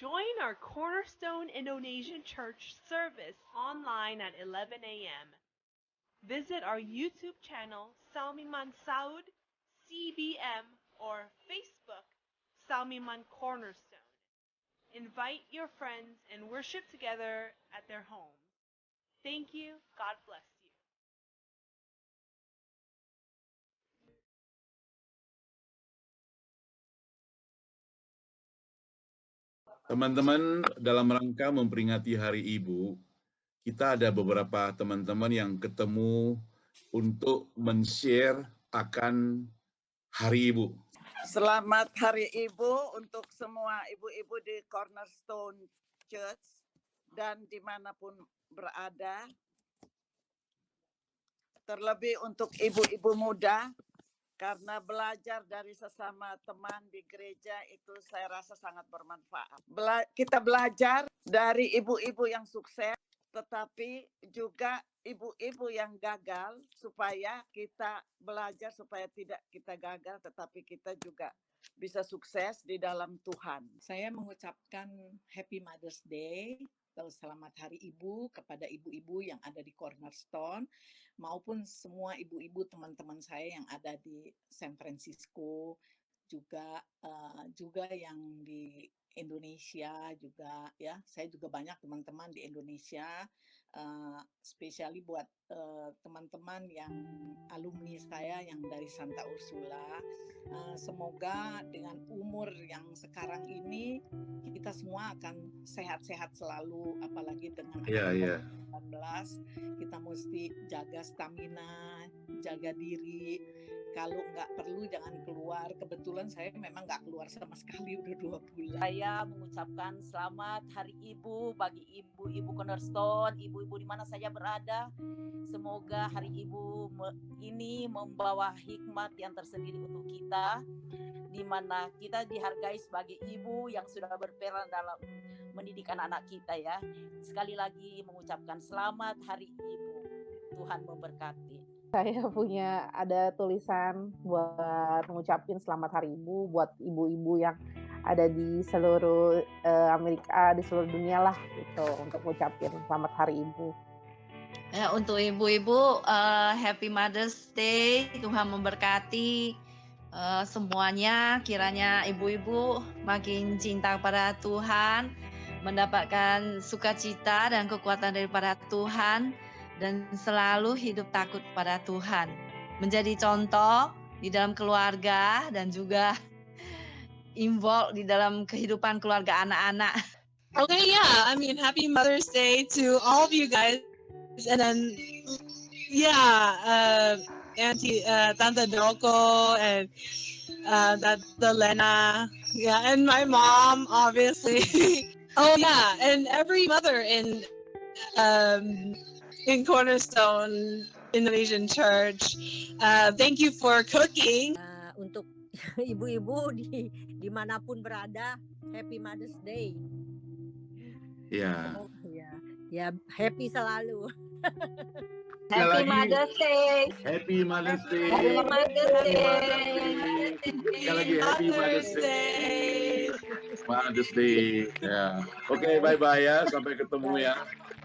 Join our Cornerstone Indonesian Church service online at 11 a.m. Visit our YouTube channel, Salmiman Saud, CBM, or Facebook, Salmiman Cornerstone. Invite your friends and worship together at their homes. Thank you. God bless you. Teman-teman, dalam rangka memperingati Hari Ibu, kita ada beberapa teman-teman yang ketemu untuk men-share akan Hari Ibu. Selamat Hari Ibu untuk semua ibu-ibu di Cornerstone Church dan dimanapun berada. Terlebih untuk ibu-ibu muda, karena belajar dari sesama teman di gereja itu saya rasa sangat bermanfaat. Kita belajar dari ibu-ibu yang sukses, tetapi juga ibu-ibu yang gagal, supaya kita belajar supaya tidak kita gagal, tetapi kita juga bisa sukses di dalam Tuhan. Saya mengucapkan Happy Mother's Day atau Selamat Hari Ibu kepada ibu-ibu yang ada di Cornerstone maupun semua ibu-ibu teman-teman saya yang ada di San Francisco, juga yang di Indonesia juga ya. Saya juga banyak teman-teman di Indonesia, spesially buat teman-teman yang alumni saya yang dari Santa Ursula. Semoga dengan umur yang sekarang ini kita semua akan sehat-sehat selalu, apalagi dengan COVID-19. Kita mesti jaga stamina, jaga diri. Kalau nggak perlu jangan keluar. Kebetulan saya memang nggak keluar sama sekali udah 2 bulan. Saya mengucapkan selamat Hari Ibu bagi ibu-ibu Cornerstone, ibu-ibu di mana saja berada. Semoga Hari Ibu ini membawa hikmat yang tersendiri untuk kita, di mana kita dihargai sebagai ibu yang sudah berperan dalam mendidik anak-anak kita ya. Sekali lagi mengucapkan selamat Hari Ibu. Tuhan memberkati. Saya punya ada tulisan buat ngucapin selamat Hari Ibu buat ibu-ibu yang ada di seluruh Amerika, di seluruh dunia lah gitu, untuk ngucapin selamat Hari Ibu. Ya, untuk ibu-ibu, Happy Mother's Day, Tuhan memberkati semuanya. Kiranya ibu-ibu makin cinta pada Tuhan, mendapatkan sukacita dan kekuatan daripada Tuhan, dan selalu hidup takut pada Tuhan. Menjadi contoh di dalam keluarga dan juga involved di dalam kehidupan keluarga anak-anak. Okay, yeah, I mean, Happy Mother's Day to all of you guys. And then, yeah, Auntie, Tante Doko and Tante Lena, yeah, and my mom, obviously. Oh, yeah, and every mother in Cornerstone Indonesian Church. Thank you for cooking. Untuk ibu-ibu dimanapun berada, Happy Mother's Day. Ya. Ya, happy selalu. Happy Mother's Day. Happy Mother's Day. Happy Mother's Day. Sekali lagi Happy Mother's Day. Mother's Day. Ya. Oke, bye-bye ya. Sampai ketemu ya.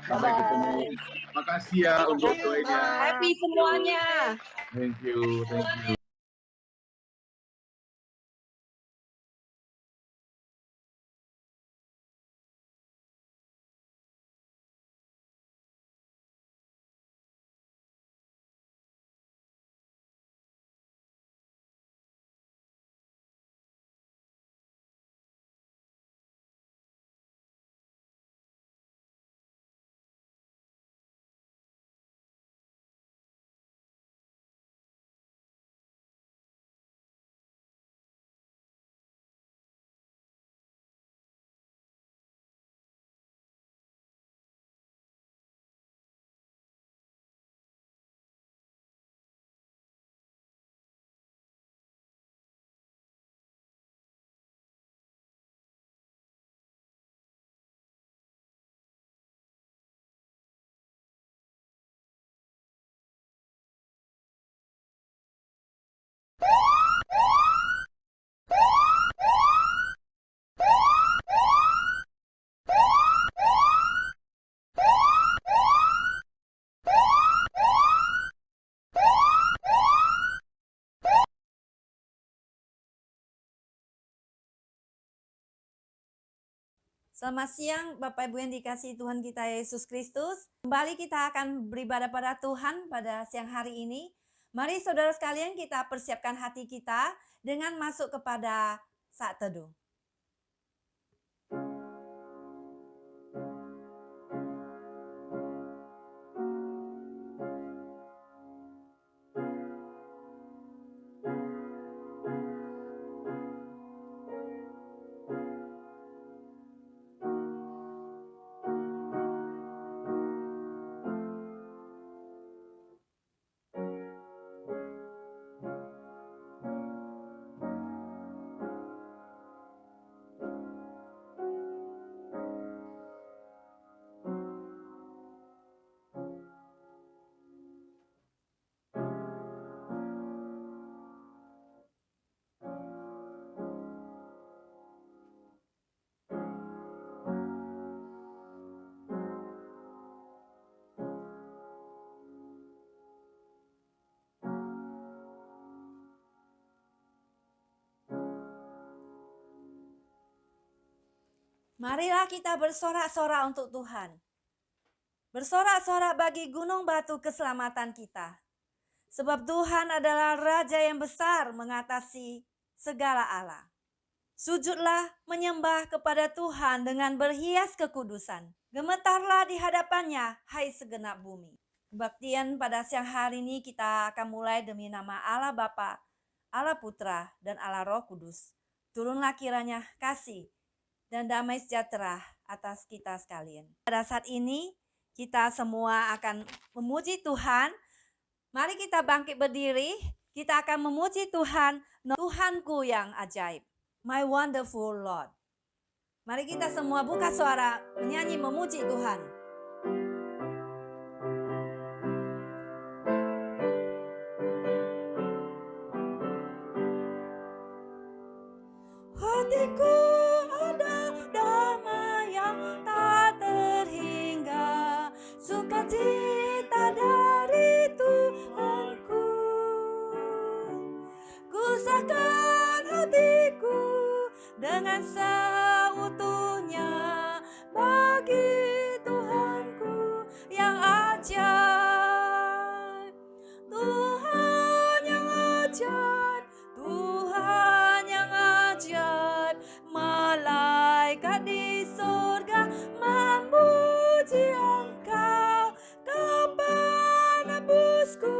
Sampai ketemu. Makasih ya untuk doanya. Happy semuanya. Thank you. Thank you. Selamat siang Bapak Ibu yang dikasihi Tuhan kita Yesus Kristus. Kembali kita akan beribadah pada Tuhan pada siang hari ini. Mari saudara sekalian kita persiapkan hati kita dengan masuk kepada saat teduh. Marilah kita bersorak-sorak untuk Tuhan. Bersorak-sorak bagi gunung batu keselamatan kita. Sebab Tuhan adalah Raja yang besar mengatasi segala Allah. Sujudlah menyembah kepada Tuhan dengan berhias kekudusan. Gemetarlah di hadapannya, hai segenap bumi. Kebaktian pada siang hari ini kita akan mulai demi nama Allah Bapa, Allah Putra, dan Allah Roh Kudus. Turunlah kiranya kasih dan damai sejahtera atas kita sekalian. Pada saat ini kita semua akan memuji Tuhan. Mari kita bangkit berdiri. Kita akan memuji Tuhan, Tuhanku yang ajaib. My wonderful Lord. Mari kita semua buka suara menyanyi memuji Tuhan. Hatiku sukacita dari Tuhanku, kusahkan hatiku dengan seutuhnya bagi Tuhanku yang ajaib. Tuhan yang ajaib, Tuhan yang ajaib, malaikat di surga memuji Engkau. Kapan nebusku,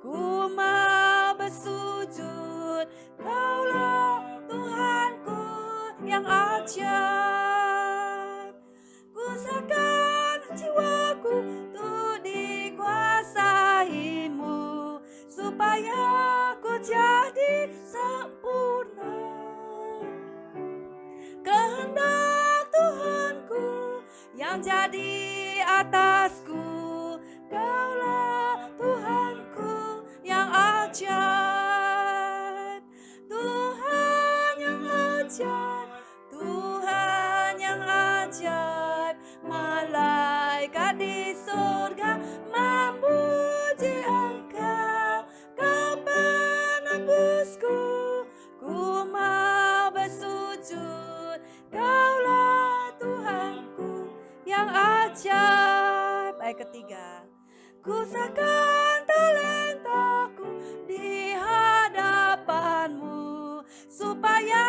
ku mau bersujud, Kaulah Tuhanku yang ajaib. Kusahkan jiwaku untuk dikuasai-Mu, supaya ku jadi sempurna. Kehendak Tuhanku yang jadi atasku, Kaulah Tuhanku yang ajaib. Tuhan yang ajaib, Tuhan yang ajaib, malaikat di surga memuji Engkau. Kapan nebusku, ku mau bersujud, Kaulah Tuhanku yang ajaib. Ayat ketiga. Kusahkan talentaku di hadapan-Mu, supaya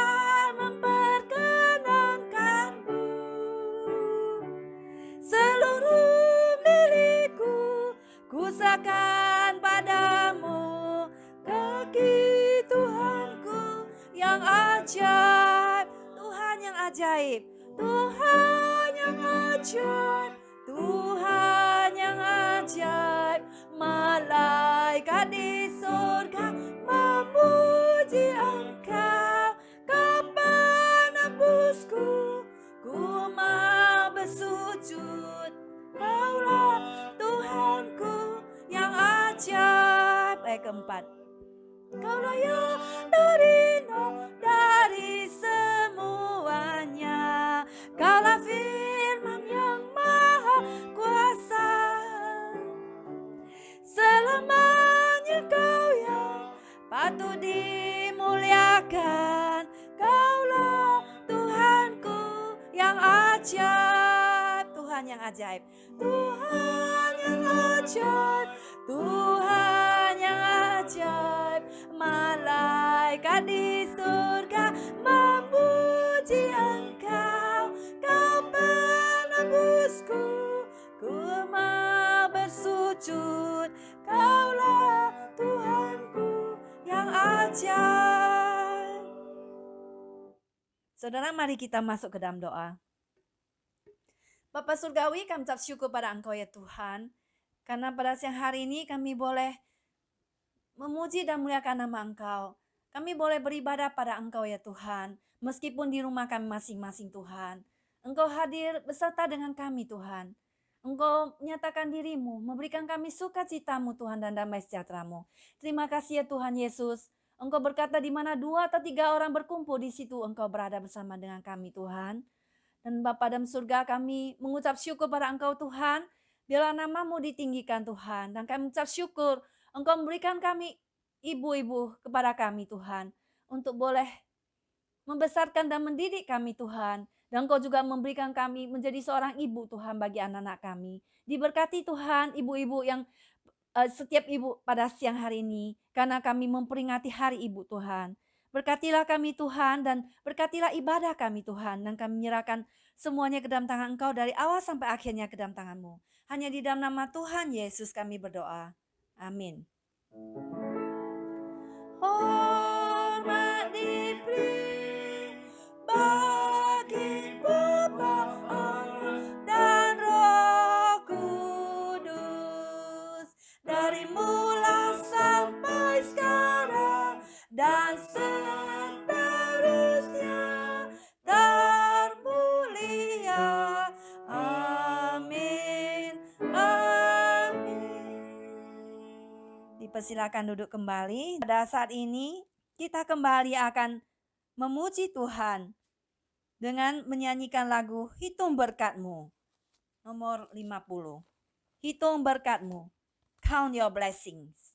memperkenankan-Mu. Seluruh milikku kusahkan padamu, kaki Tuhanku yang ajaib. Tuhan yang ajaib, Tuhan yang ajaib, Tuhan yang ajaib, malaikat di surga memuji Engkau. Kapan nebusku, ku mau bersujud, Kaulah Tuhanku yang ajaib. Ayat keempat. Kaulah yang dari semuanya, Kaulah firman yang maha kuasa. Selamanya Kau yang patut dimuliakan, Kaulah Tuhanku yang Tuhan yang ajaib. Tuhan yang ajaib, Tuhan yang ajaib. Malaikat di surga memuji Engkau. Kau penebusku, ku mau bersujud. Kaulah Tuhanku yang ajaib. Saudara, mari kita masuk ke dalam doa. Bapa Surgawi, kami ucap syukur pada Engkau ya Tuhan, karena pada siang hari ini kami boleh memuji dan muliakan nama Engkau. Kami boleh beribadah pada Engkau ya Tuhan, meskipun di rumah kami masing-masing Tuhan. Engkau hadir beserta dengan kami Tuhan. Engkau menyatakan dirimu, memberikan kami sukacitamu Tuhan dan damai sejahteramu. Terima kasih ya Tuhan Yesus. Engkau berkata di mana 2 atau 3 orang berkumpul di situ Engkau berada bersama dengan kami Tuhan. Dan Bapa dalam surga kami mengucap syukur pada Engkau Tuhan. Biarlah namamu ditinggikan Tuhan. Dan kami mengucap syukur Engkau memberikan kami ibu-ibu kepada kami Tuhan. Untuk boleh membesarkan dan mendidik kami Tuhan. Dan Engkau juga memberikan kami menjadi seorang ibu Tuhan bagi anak-anak kami. Diberkati Tuhan ibu-ibu yang setiap ibu pada siang hari ini. Karena kami memperingati hari ibu Tuhan. Berkatilah kami Tuhan dan berkatilah ibadah kami Tuhan. Dan kami menyerahkan semuanya ke dalam tangan Engkau dari awal sampai akhirnya ke dalam tangan-Mu. Hanya di dalam nama Tuhan Yesus kami berdoa. Amin. Hormat diberi bagi Bapa, Allah dan Roh Kudus, dari mula sampai sekarang dan seterusnya termulia. Amin. Amin. Dipersilakan duduk kembali. Pada saat ini kita kembali akan memuji Tuhan dengan menyanyikan lagu Hitung Berkat-Mu nomor 50. Hitung berkat-Mu, count your blessings.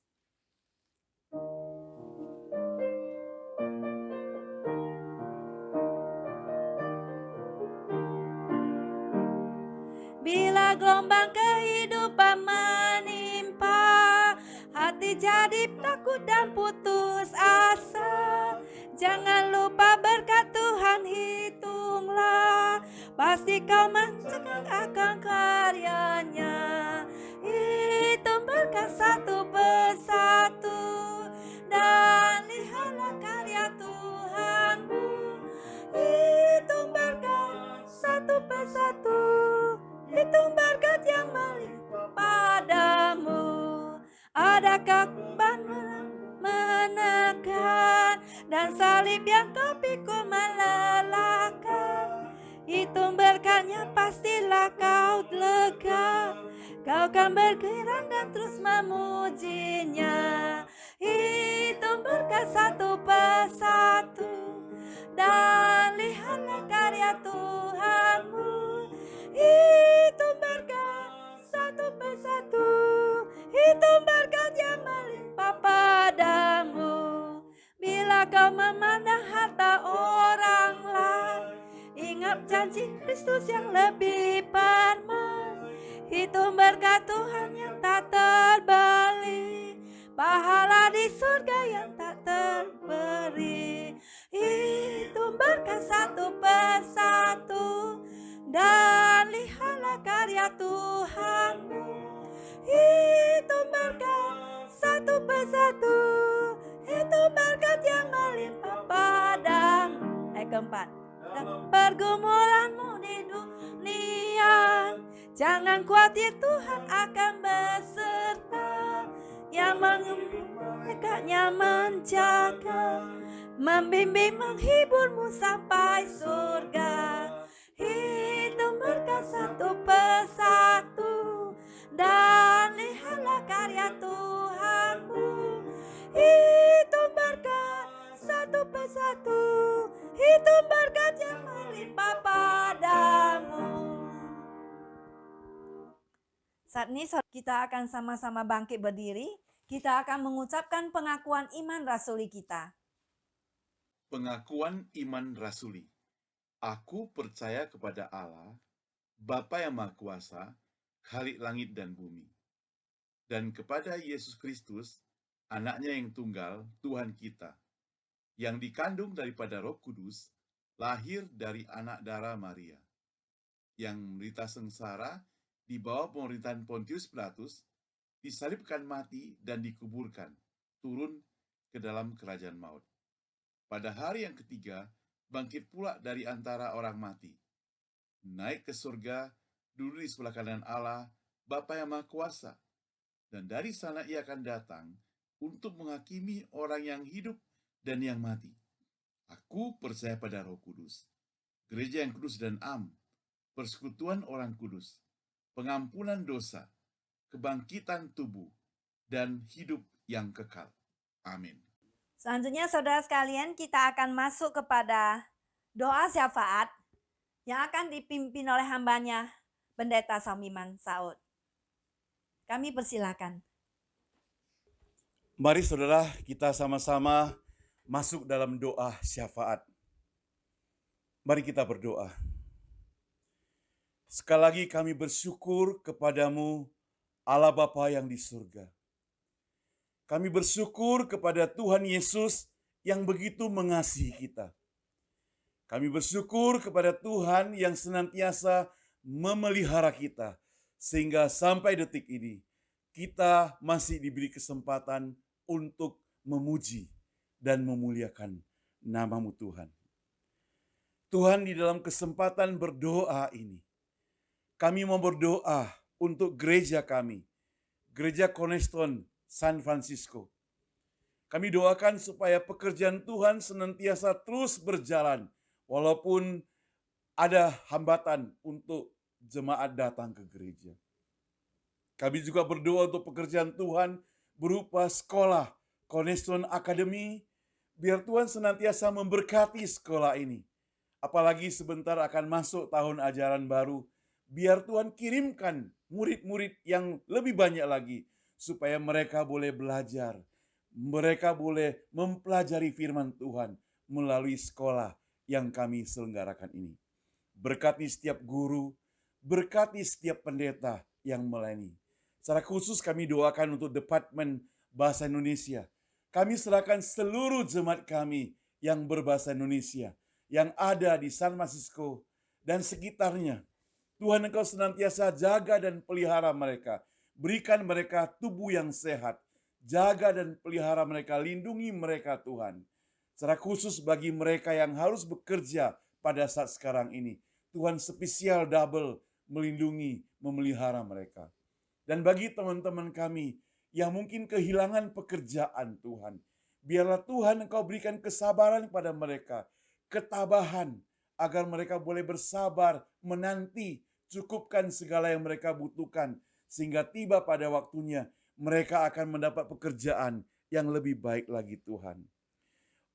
Bila gelombang kehidupan menimpa, hati jadi takut dan putus asa. Jangan lupa berkat Tuhan hitunglah, pasti kau mencengang akan karyanya. Hitung berkat satu persatu, dan lihatlah karya Tuhanmu. Hitung berkat satu persatu, hitung berkat yang melimpah padamu. Adakah beban menekan dan salib yang kau pikul melelahkan? Hitung berkatnya pastilah kau lega. Kau kan bergerak dan terus memujinya. Hitung berkat satu persatu, dan lihatlah karya Tuhanmu. Hitung berkat satu persatu, hitung berkat yang melimpah padamu. Bila kau memandang harta orang lain, ingat janji Kristus yang lebih permana. Hitung berkat Tuhan yang tak terbeli, pahala di surga yang tak terberi. Hitung berkat satu persatu, dan lihatlah karya Tuhanmu. Hitung berkat satu persatu, hitung berkat yang melimpah padamu. Keempat, dan pergumulanmu di dunia, jangan khawatir, Tuhan akan beserta. Yang mengembukannya menjaga, membimbing, menghiburmu sampai surga. Hitung berkat satu persatu, dan lihatlah karya Tuhanmu. Hitung berkat satu persatu, hitung berkat yang melimpah padamu. Saat ini kita akan sama-sama bangkit berdiri. Kita akan mengucapkan pengakuan iman rasuli kita. Pengakuan iman rasuli. Aku percaya kepada Allah, Bapa yang Maha Kuasa, Khalik langit dan bumi, dan kepada Yesus Kristus, anaknya yang tunggal, Tuhan kita, yang dikandung daripada Roh Kudus, lahir dari anak darah Maria, yang menderita sengsara di bawah pemerintahan Pontius Pilatus, disalibkan mati dan dikuburkan, turun ke dalam kerajaan maut. Pada hari yang ketiga, bangkit pula dari antara orang mati, naik ke surga, duduk di sebelah kanan Allah, Bapa yang Maha Kuasa, dan dari sana ia akan datang untuk menghakimi orang yang hidup dan yang mati. Aku percaya pada Roh Kudus, gereja yang kudus dan am, persekutuan orang kudus, pengampunan dosa, kebangkitan tubuh, dan hidup yang kekal. Amin. Selanjutnya saudara sekalian, kita akan masuk kepada doa syafaat yang akan dipimpin oleh hambanya Pendeta Saumiman Saud. Kami persilakan. Mari saudara, kita sama-sama masuk dalam doa syafaat. Mari kita berdoa. Sekali lagi kami bersyukur kepadamu, Allah Bapa yang di surga. Kami bersyukur kepada Tuhan Yesus yang begitu mengasihi kita. Kami bersyukur kepada Tuhan yang senantiasa memelihara kita, sehingga sampai detik ini kita masih diberi kesempatan untuk memuji dan memuliakan nama-Mu Tuhan. Tuhan, di dalam kesempatan berdoa ini, kami mau berdoa untuk gereja kami, Gereja Cornerstone San Francisco. Kami doakan supaya pekerjaan Tuhan senantiasa terus berjalan, walaupun ada hambatan untuk jemaat datang ke gereja. Kami juga berdoa untuk pekerjaan Tuhan berupa sekolah Cornerstone Academy, biar Tuhan senantiasa memberkati sekolah ini. Apalagi sebentar akan masuk tahun ajaran baru, biar Tuhan kirimkan murid-murid yang lebih banyak lagi, supaya mereka boleh belajar, mereka boleh mempelajari firman Tuhan melalui sekolah yang kami selenggarakan ini. Berkati setiap guru, berkati setiap pendeta yang melayani. Secara khusus kami doakan untuk Departemen Bahasa Indonesia. Kami serahkan seluruh jemaat kami yang berbahasa Indonesia, yang ada di San Francisco dan sekitarnya. Tuhan, Engkau senantiasa jaga dan pelihara mereka. Berikan mereka tubuh yang sehat. Jaga dan pelihara mereka, lindungi mereka Tuhan. Secara khusus bagi mereka yang harus bekerja pada saat sekarang ini, Tuhan spesial double melindungi, memelihara mereka. Dan bagi teman-teman kami yang mungkin kehilangan pekerjaan Tuhan, biarlah Tuhan Engkau berikan kesabaran kepada mereka, ketabahan, agar mereka boleh bersabar, menanti, cukupkan segala yang mereka butuhkan, sehingga tiba pada waktunya mereka akan mendapat pekerjaan yang lebih baik lagi Tuhan.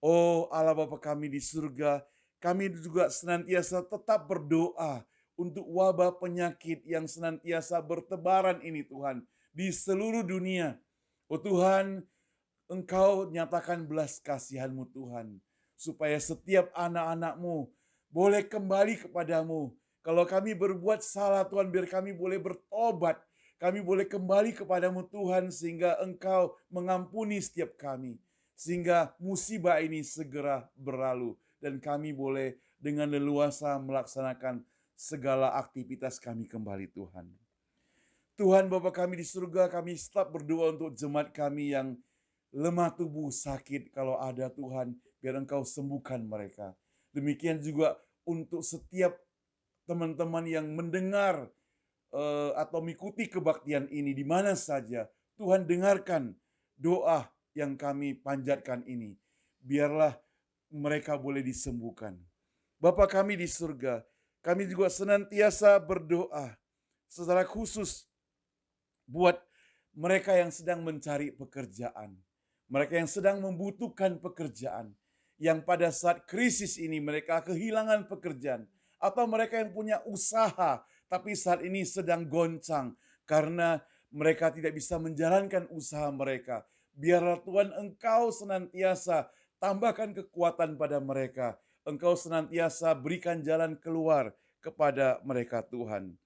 Oh Allah Bapa kami di surga, kami juga senantiasa tetap berdoa untuk wabah penyakit yang senantiasa bertebaran ini Tuhan, di seluruh dunia. Oh Tuhan, Engkau nyatakan belas kasihan-Mu Tuhan, supaya setiap anak-anak-Mu boleh kembali kepadamu. Kalau kami berbuat salah Tuhan, biar kami boleh bertobat, kami boleh kembali kepadamu Tuhan, sehingga Engkau mengampuni setiap kami. Sehingga musibah ini segera berlalu, dan kami boleh dengan leluasa melaksanakan segala aktivitas kami kembali Tuhan. Tuhan Bapa kami di surga, kami tetap berdoa untuk jemaat kami yang lemah tubuh, sakit. Kalau ada Tuhan, biar Engkau sembuhkan mereka. Demikian juga untuk setiap teman-teman yang mendengar atau mengikuti kebaktian ini di mana saja, Tuhan dengarkan doa yang kami panjatkan ini. Biarlah mereka boleh disembuhkan. Bapa kami di surga, kami juga senantiasa berdoa secara khusus buat mereka yang sedang mencari pekerjaan, mereka yang sedang membutuhkan pekerjaan, yang pada saat krisis ini mereka kehilangan pekerjaan, atau mereka yang punya usaha tapi saat ini sedang goncang karena mereka tidak bisa menjalankan usaha mereka. Biarlah Tuhan Engkau senantiasa tambahkan kekuatan pada mereka. Engkau senantiasa berikan jalan keluar, kepada mereka Tuhan.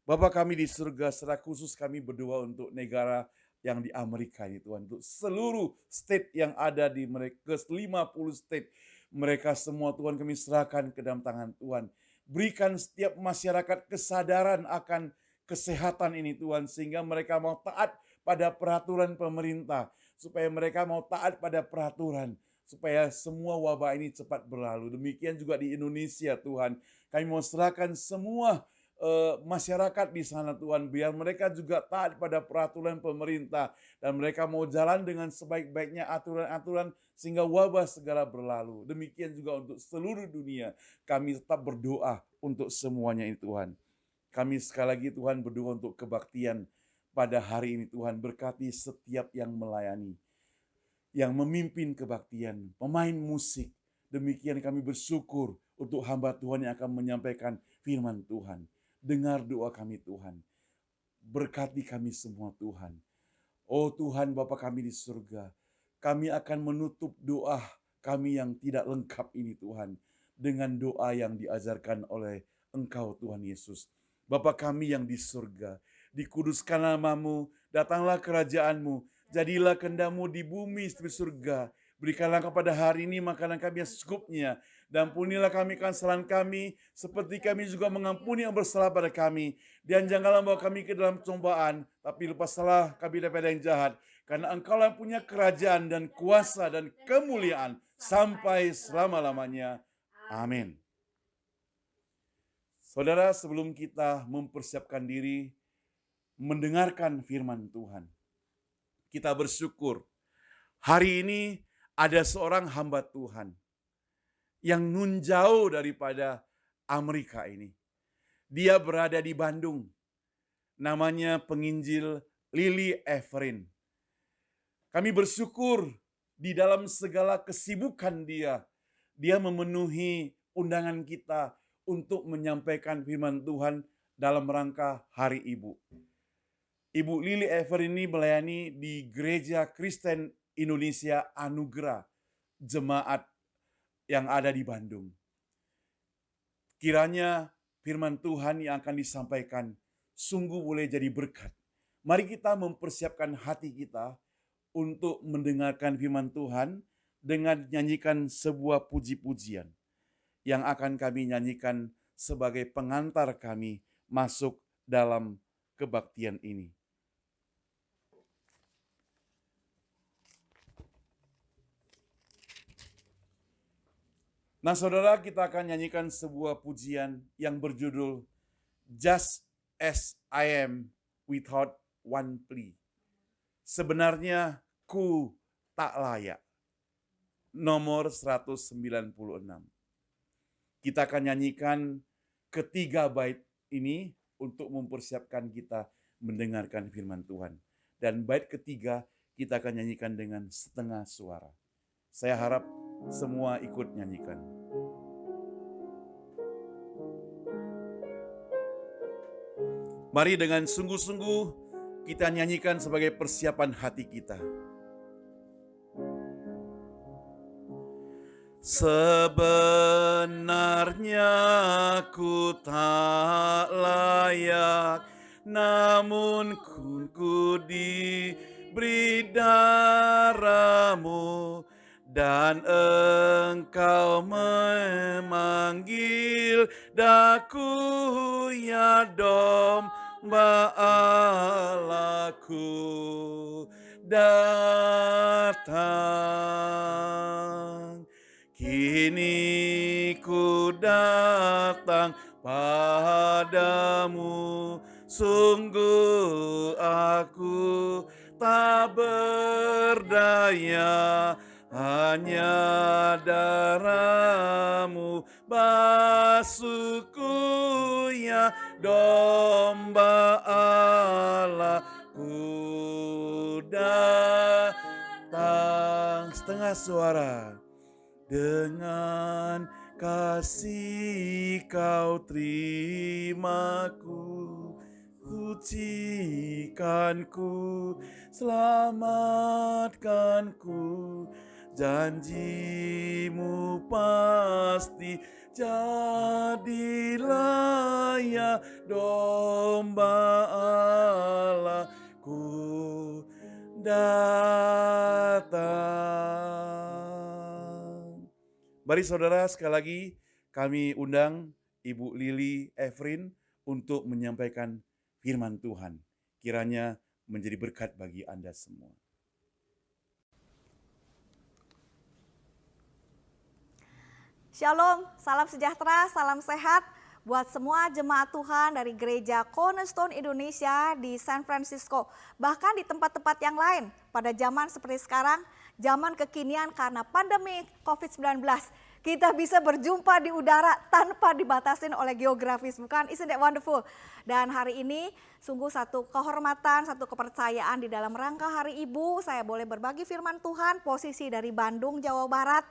Bapa kami di surga, secara khusus kami berdoa untuk negara yang di Amerika ini Tuhan. Untuk seluruh state yang ada di mereka, 50 state. Mereka semua Tuhan kami serahkan ke dalam tangan Tuhan. Berikan setiap masyarakat kesadaran akan kesehatan ini Tuhan. Sehingga mereka mau taat pada peraturan pemerintah. Supaya mereka mau taat pada peraturan. Supaya semua wabah ini cepat berlalu. Demikian juga di Indonesia Tuhan. Kami mau serahkan semua masyarakat di sana Tuhan, biar mereka juga taat pada peraturan pemerintah dan mereka mau jalan dengan sebaik-baiknya aturan-aturan sehingga wabah segera berlalu. Demikian juga untuk seluruh dunia, kami tetap berdoa untuk semuanya ini Tuhan. Kami sekali lagi Tuhan berdoa untuk kebaktian pada hari ini Tuhan, berkati setiap yang melayani, yang memimpin kebaktian, pemain musik. Demikian kami bersyukur untuk hamba Tuhan yang akan menyampaikan firman Tuhan. Dengar doa kami Tuhan. Berkati kami semua Tuhan. Oh Tuhan Bapa kami di surga. Kami akan menutup doa kami yang tidak lengkap ini Tuhan. Dengan doa yang diajarkan oleh Engkau Tuhan Yesus. Bapa kami yang di surga. Dikuduskan namamu, datanglah kerajaanmu. Jadilah kehendak-Mu di bumi seperti surga. Berikanlah kepada hari ini makanan kami yang secukupnya. Dan ampunilah kami kesalahan kami, seperti kami juga mengampuni yang bersalah pada kami. Dan janganlah membawa kami ke dalam cobaan, tapi lepaslah kami daripada yang jahat. Karena Engkau yang punya kerajaan dan kuasa dan kemuliaan sampai selama-lamanya. Amin. Saudara, sebelum kita mempersiapkan diri mendengarkan firman Tuhan, kita bersyukur hari ini ada seorang hamba Tuhan yang nun jauh daripada Amerika ini. Dia berada di Bandung. Namanya penginjil Lily Everin. Kami bersyukur di dalam segala kesibukan dia memenuhi undangan kita untuk menyampaikan firman Tuhan dalam rangka Hari Ibu. Ibu Lily Everin ini melayani di Gereja Kristen Indonesia Anugerah, jemaat yang ada di Bandung. Kiranya firman Tuhan yang akan disampaikan sungguh boleh jadi berkat. Mari kita mempersiapkan hati kita untuk mendengarkan firman Tuhan dengan nyanyikan sebuah puji-pujian yang akan kami nyanyikan sebagai pengantar kami masuk dalam kebaktian ini. Nah saudara, kita akan nyanyikan sebuah pujian yang berjudul Just as I am without one plea. Sebenarnya ku tak layak. Nomor 196. Kita akan nyanyikan ketiga bait ini untuk mempersiapkan kita mendengarkan firman Tuhan. Dan bait ketiga kita akan nyanyikan dengan setengah suara. Saya harap semua ikut nyanyikan. Mari dengan sungguh-sungguh kita nyanyikan sebagai persiapan hati kita. Sebenarnya ku tak layak, namun ku diberi darah-Mu. Dan Engkau memanggil daku, ya domba Allahku, datang. Kini ku datang padamu, sungguh aku tak berdaya. Hanya darah-Mu basuhku, ya domba Allahku, datang. Setengah suara. Dengan kasih Kau terimaku, sucikanku, selamatkanku. Janji-Mu pasti, jadilah domba Allahku datang. Mari saudara, sekali lagi kami undang Ibu Lili Efrin untuk menyampaikan firman Tuhan. Kiranya menjadi berkat bagi Anda semua. Shalom, salam sejahtera, salam sehat buat semua jemaat Tuhan dari Gereja Cornerstone Indonesia di San Francisco. Bahkan di tempat-tempat yang lain pada zaman seperti sekarang, zaman kekinian karena pandemi COVID-19. Kita bisa berjumpa di udara tanpa dibatasin oleh geografis, bukan? Isn't that wonderful? Dan hari ini sungguh satu kehormatan, satu kepercayaan di dalam rangka Hari Ibu. Saya boleh berbagi firman Tuhan, posisi dari Bandung, Jawa Barat.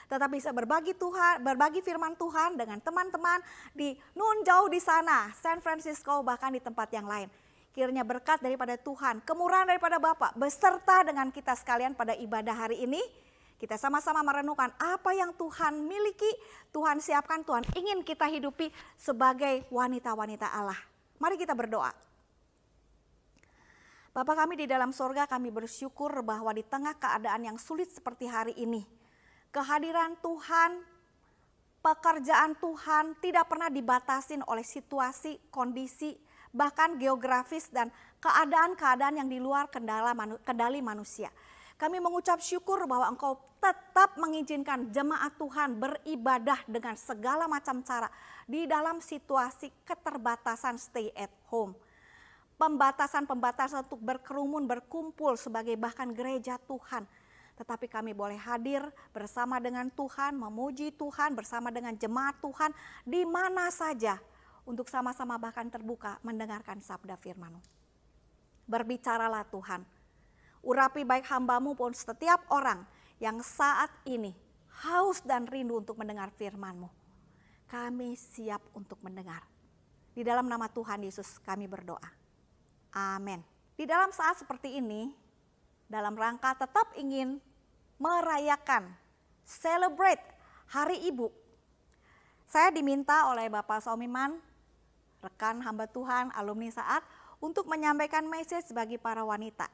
Tetapi bisa berbagi firman Tuhan dengan teman-teman di nun jauh di sana, San Francisco, bahkan di tempat yang lain. Kiranya berkat daripada Tuhan, kemurahan daripada Bapa beserta dengan kita sekalian pada ibadah hari ini. Kita sama-sama merenungkan apa yang Tuhan miliki, Tuhan siapkan, Tuhan ingin kita hidupi sebagai wanita-wanita Allah. Mari kita berdoa. Bapa kami di dalam sorga, kami bersyukur bahwa di tengah keadaan yang sulit seperti hari ini, kehadiran Tuhan, pekerjaan Tuhan tidak pernah dibatasin oleh situasi, kondisi, bahkan geografis dan keadaan-keadaan yang di luar kendali manusia. Kami mengucap syukur bahwa Engkau tetap mengizinkan jemaat Tuhan beribadah dengan segala macam cara di dalam situasi keterbatasan stay at home. Pembatasan-pembatasan untuk berkerumun, berkumpul sebagai bahkan gereja Tuhan. Tetapi kami boleh hadir bersama dengan Tuhan, memuji Tuhan bersama dengan jemaat Tuhan di mana saja untuk sama-sama bahkan terbuka mendengarkan sabda firman-Mu. Berbicaralah Tuhan, urapi baik hamba-Mu pun setiap orang yang saat ini haus dan rindu untuk mendengar firman-Mu. Kami siap untuk mendengar. Di dalam nama Tuhan Yesus kami berdoa. Amin. Di dalam saat seperti ini, dalam rangka tetap ingin merayakan, celebrate Hari Ibu, saya diminta oleh Bapak Saumiman, rekan hamba Tuhan, alumni Saat, untuk menyampaikan message bagi para wanita.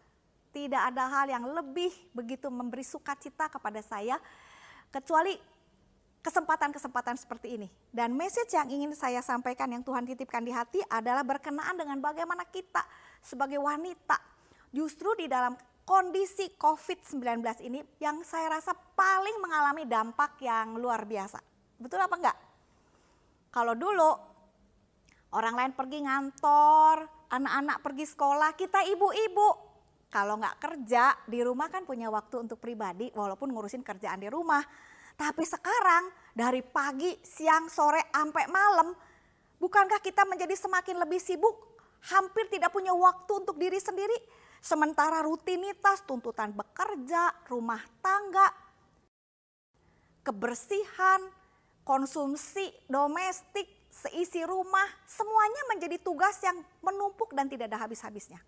Tidak ada hal yang lebih begitu memberi sukacita kepada saya, kecuali kesempatan-kesempatan seperti ini. Dan message yang ingin saya sampaikan yang Tuhan titipkan di hati adalah berkenaan dengan bagaimana kita sebagai wanita justru di dalam kondisi COVID-19 ini yang saya rasa paling mengalami dampak yang luar biasa. Betul apa enggak? Kalau dulu orang lain pergi ngantor, anak-anak pergi sekolah, kita ibu-ibu kalau nggak kerja di rumah kan punya waktu untuk pribadi walaupun ngurusin kerjaan di rumah. Tapi sekarang dari pagi, siang, sore, sampai malam, bukankah kita menjadi semakin lebih sibuk? Hampir tidak punya waktu untuk diri sendiri. Sementara rutinitas, tuntutan bekerja, rumah tangga, kebersihan, konsumsi domestik, seisi rumah, semuanya menjadi tugas yang menumpuk dan tidak ada habis-habisnya.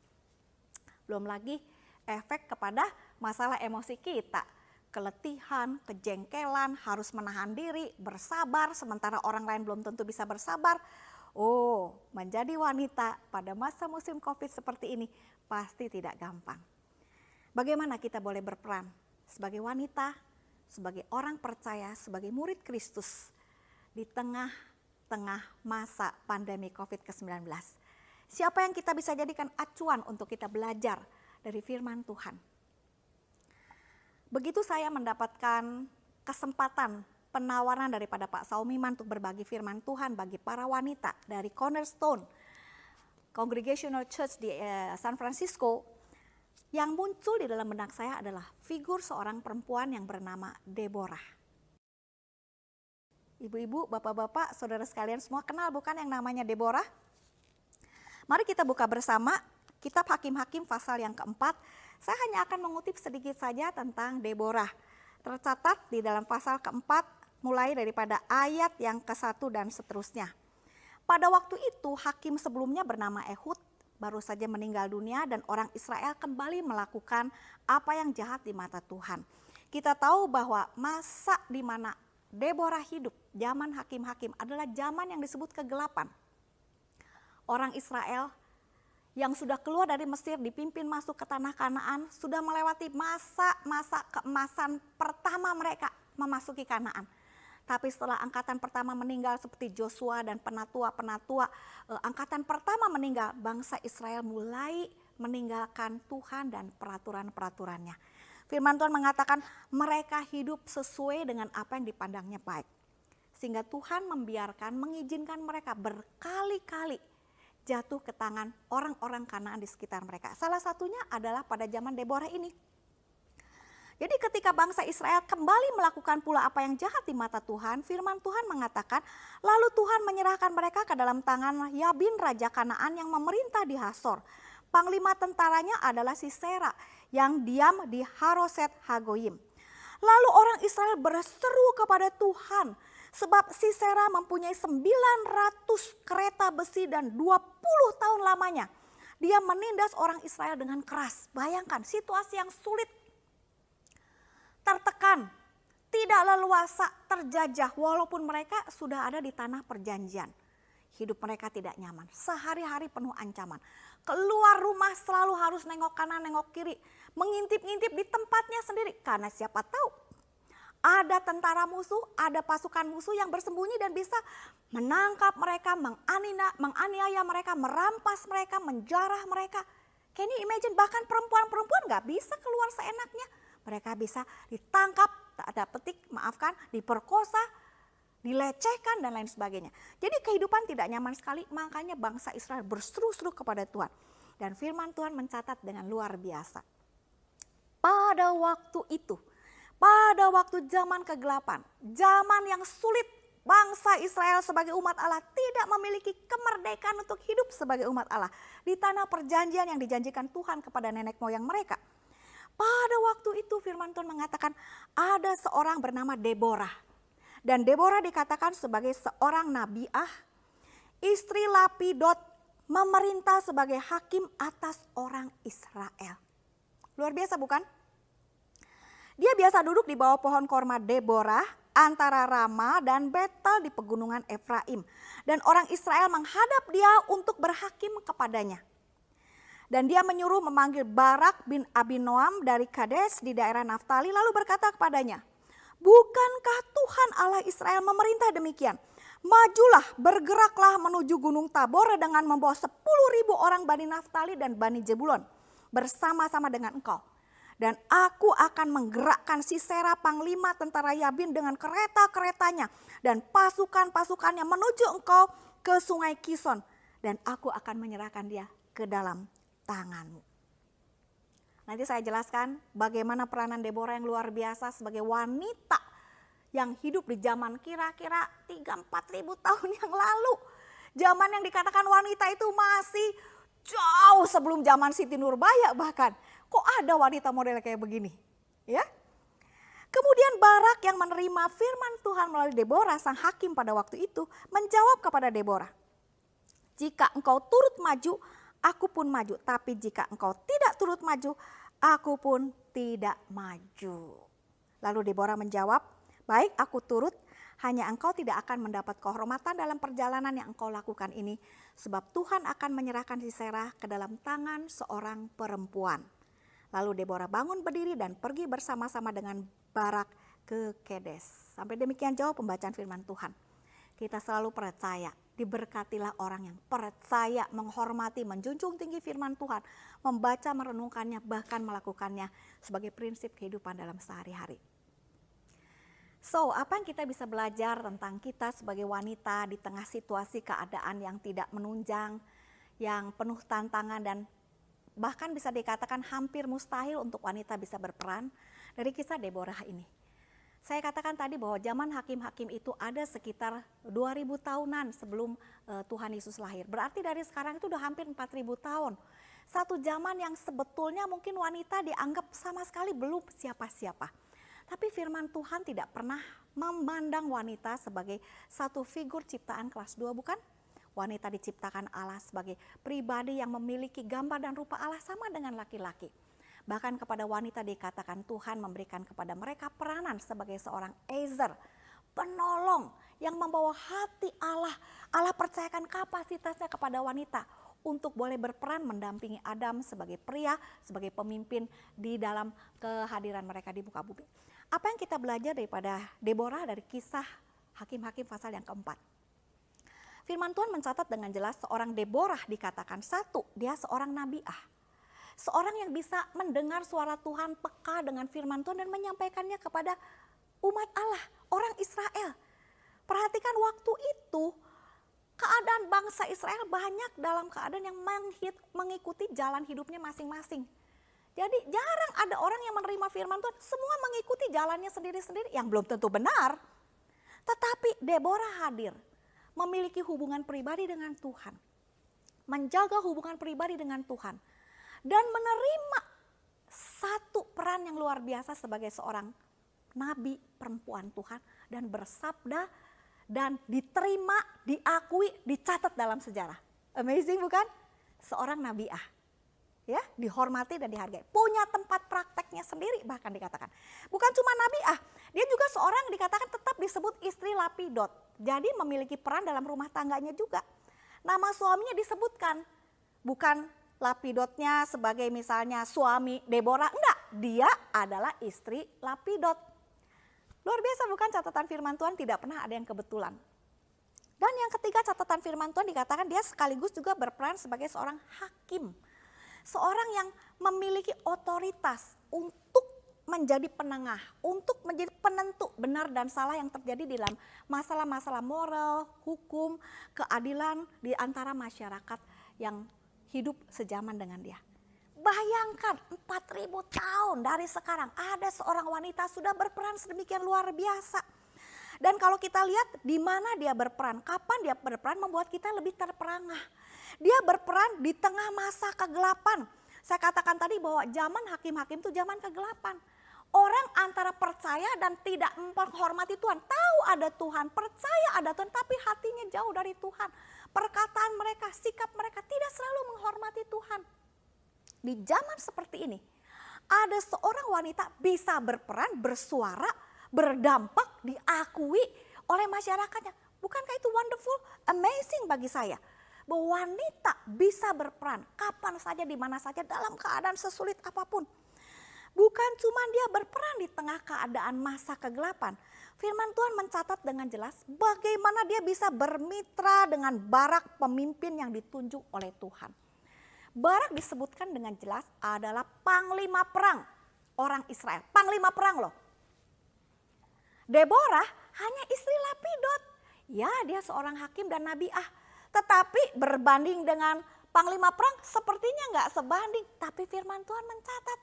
Belum lagi efek kepada masalah emosi kita. Keletihan, kejengkelan, harus menahan diri, bersabar, sementara orang lain belum tentu bisa bersabar. Oh, menjadi wanita pada masa musim COVID seperti ini pasti tidak gampang. Bagaimana kita boleh berperan sebagai wanita, sebagai orang percaya, sebagai murid Kristus di tengah masa pandemi COVID-19. Siapa yang kita bisa jadikan acuan untuk kita belajar dari firman Tuhan? Begitu saya mendapatkan kesempatan penawaran daripada Pak Saumiman untuk berbagi firman Tuhan bagi para wanita dari Cornerstone Congregational Church di San Francisco, yang muncul di dalam benak saya adalah figur seorang perempuan yang bernama Deborah. Ibu-ibu, bapak-bapak, saudara sekalian semua kenal bukan yang namanya Deborah? Mari kita buka bersama kitab Hakim-Hakim pasal yang keempat. Saya hanya akan mengutip sedikit saja tentang Deborah. Tercatat di dalam pasal keempat mulai daripada ayat yang ke-1 dan seterusnya. Pada waktu itu hakim sebelumnya bernama Ehud baru saja meninggal dunia dan orang Israel kembali melakukan apa yang jahat di mata Tuhan. Kita tahu bahwa masa di mana Deborah hidup, zaman hakim-hakim adalah zaman yang disebut kegelapan. orang Israel yang sudah keluar dari Mesir dipimpin masuk ke tanah Kanaan, sudah melewati masa keemasan pertama mereka memasuki Kanaan. Tapi setelah angkatan pertama meninggal seperti Joshua dan penatua-penatua, angkatan pertama meninggal, bangsa Israel mulai meninggalkan Tuhan dan peraturan-peraturannya. Firman Tuhan mengatakan mereka hidup sesuai dengan apa yang dipandangnya baik. Sehingga Tuhan mengizinkan mereka berkali-kali jatuh ke tangan orang-orang Kanaan di sekitar mereka. Salah satunya adalah pada zaman Deborah ini. Jadi ketika bangsa Israel kembali melakukan pula apa yang jahat di mata Tuhan, firman Tuhan mengatakan, lalu Tuhan menyerahkan mereka ke dalam tangan Yabin Raja Kanaan yang memerintah di Hasor. Panglima tentaranya adalah Sisera yang diam di Haroset Hagoyim. Lalu orang Israel berseru kepada Tuhan, sebab Sisera mempunyai 900 kereta besi dan 20 tahun lamanya. Dia menindas orang Israel dengan keras. Bayangkan situasi yang sulit, tertekan, tidak leluasa, terjajah walaupun mereka sudah ada di tanah perjanjian. Hidup mereka tidak nyaman, sehari-hari penuh ancaman. Keluar rumah selalu harus nengok kanan, nengok kiri, mengintip-ngintip di tempatnya sendiri. Karena siapa tahu ada tentara musuh, ada pasukan musuh yang bersembunyi dan bisa menangkap mereka, menganiaya mereka, merampas mereka, menjarah mereka. Can you imagine, bahkan perempuan-perempuan gak bisa keluar seenaknya. Mereka bisa ditangkap, diperkosa, dilecehkan dan lain sebagainya. Jadi kehidupan tidak nyaman sekali, makanya bangsa Israel berseru-seru kepada Tuhan. Dan firman Tuhan mencatat dengan luar biasa. Pada waktu itu, pada waktu zaman kegelapan, zaman yang sulit, bangsa Israel sebagai umat Allah tidak memiliki kemerdekaan untuk hidup sebagai umat Allah di tanah perjanjian yang dijanjikan Tuhan kepada nenek moyang mereka. Pada waktu itu firman Tuhan mengatakan ada seorang bernama Deborah. Dan Deborah dikatakan sebagai seorang nabiah, istri Lapidot, memerintah sebagai hakim atas orang Israel. Luar biasa bukan? Dia biasa duduk di bawah pohon korma Deborah antara Rama dan Betel di pegunungan Efraim. Dan orang Israel menghadap dia untuk berhakim kepadanya. Dan dia menyuruh memanggil Barak bin Abinoam dari Kades di daerah Naftali lalu berkata kepadanya, bukankah Tuhan Allah Israel memerintah demikian? Majulah, bergeraklah menuju Gunung Tabor dengan membawa 10.000 orang Bani Naftali dan Bani Jebulon bersama-sama dengan engkau. Dan aku akan menggerakkan Sisera panglima tentara Yabin dengan kereta-keretanya dan pasukan-pasukannya menuju engkau ke sungai Kison. Dan aku akan menyerahkan dia ke dalam tanganmu. Nanti saya jelaskan bagaimana peranan Deborah yang luar biasa sebagai wanita yang hidup di zaman kira-kira 3-4 ribu tahun yang lalu. Zaman yang dikatakan wanita itu masih jauh sebelum zaman Siti Nurbaya bahkan. Kok ada wanita model kayak begini? Ya. Kemudian Barak yang menerima firman Tuhan melalui Deborah sang hakim pada waktu itu menjawab kepada Deborah, jika engkau turut maju, aku pun maju. Tapi jika engkau tidak turut maju, aku pun tidak maju. Lalu Deborah menjawab, baik aku turut, hanya engkau tidak akan mendapat kehormatan dalam perjalanan yang engkau lakukan ini. Sebab Tuhan akan menyerahkan Sisera ke dalam tangan seorang perempuan. Lalu Deborah bangun berdiri dan pergi bersama-sama dengan Barak ke Kedes. Sampai demikian jauh pembacaan firman Tuhan. Kita selalu percaya, diberkatilah orang yang percaya, menghormati, menjunjung tinggi firman Tuhan, membaca, merenungkannya, bahkan melakukannya sebagai prinsip kehidupan dalam sehari-hari. So, apa yang kita bisa belajar tentang kita sebagai wanita di tengah situasi keadaan yang tidak menunjang, yang penuh tantangan dan bahkan bisa dikatakan hampir mustahil untuk wanita bisa berperan dari kisah Deborah ini. Saya katakan tadi bahwa zaman hakim-hakim itu ada sekitar 2000 tahunan sebelum Tuhan Yesus lahir. Berarti dari sekarang itu udah hampir 4000 tahun. Satu zaman yang sebetulnya mungkin wanita dianggap sama sekali belum siapa-siapa. Tapi firman Tuhan tidak pernah memandang wanita sebagai satu figur ciptaan kelas 2, bukan? Wanita diciptakan Allah sebagai pribadi yang memiliki gambar dan rupa Allah sama dengan laki-laki. Bahkan kepada wanita dikatakan Tuhan memberikan kepada mereka peranan sebagai seorang Ezer, penolong yang membawa hati Allah. Allah percayakan kapasitasnya kepada wanita untuk boleh berperan mendampingi Adam sebagai pria, sebagai pemimpin di dalam kehadiran mereka di muka bumi. Apa yang kita belajar daripada Deborah dari kisah Hakim-Hakim pasal yang keempat? Firman Tuhan mencatat dengan jelas seorang Deborah dikatakan satu, dia seorang nabiah. Seorang yang bisa mendengar suara Tuhan, peka dengan firman Tuhan dan menyampaikannya kepada umat Allah, orang Israel. Perhatikan waktu itu keadaan bangsa Israel banyak dalam keadaan yang mengikuti jalan hidupnya masing-masing. Jadi jarang ada orang yang menerima firman Tuhan, semua mengikuti jalannya sendiri-sendiri yang belum tentu benar. Tetapi Deborah hadir, memiliki hubungan pribadi dengan Tuhan, menjaga hubungan pribadi dengan Tuhan, dan menerima satu peran yang luar biasa sebagai seorang nabi perempuan Tuhan dan bersabda dan diterima, diakui, dicatat dalam sejarah. Amazing bukan? Seorang nabiah. Ya, dihormati dan dihargai. Punya tempat prakteknya sendiri bahkan dikatakan. Bukan cuma nabiah, dia juga seorang dikatakan tetap disebut istri lapidot. Jadi memiliki peran dalam rumah tangganya juga. Nama suaminya disebutkan, bukan lapidotnya sebagai misalnya suami Deborah, enggak. Dia adalah istri lapidot. Luar biasa bukan catatan firman Tuhan, tidak pernah ada yang kebetulan. Dan yang ketiga catatan firman Tuhan dikatakan dia sekaligus juga berperan sebagai seorang hakim. Seorang yang memiliki otoritas untuk menjadi penengah, untuk menjadi penentu benar dan salah yang terjadi di dalam masalah-masalah moral, hukum, keadilan di antara masyarakat yang hidup sejaman dengan dia. Bayangkan 4.000 tahun dari sekarang ada seorang wanita sudah berperan sedemikian luar biasa. Dan kalau kita lihat di mana dia berperan, kapan dia berperan membuat kita lebih terperangah. Dia berperan di tengah masa kegelapan. Saya katakan tadi bahwa zaman hakim-hakim itu zaman kegelapan. Orang antara percaya dan tidak menghormati Tuhan. Tahu ada Tuhan, percaya ada Tuhan, tapi hatinya jauh dari Tuhan. Perkataan mereka, sikap mereka tidak selalu menghormati Tuhan. Di zaman seperti ini, ada seorang wanita bisa berperan, bersuara, berdampak, diakui oleh masyarakatnya. Bukankah itu wonderful, amazing bagi saya? Bahwa wanita bisa berperan kapan saja, di mana saja, dalam keadaan sesulit apapun. Bukan cuma dia berperan di tengah keadaan masa kegelapan. Firman Tuhan mencatat dengan jelas bagaimana dia bisa bermitra dengan Barak, pemimpin yang ditunjuk oleh Tuhan. Barak disebutkan dengan jelas adalah panglima perang orang Israel. Panglima perang loh. Deborah hanya istri lapidot. Ya, dia seorang hakim dan nabiah. Tetapi berbanding dengan panglima perang sepertinya nggak sebanding. Tapi firman Tuhan mencatat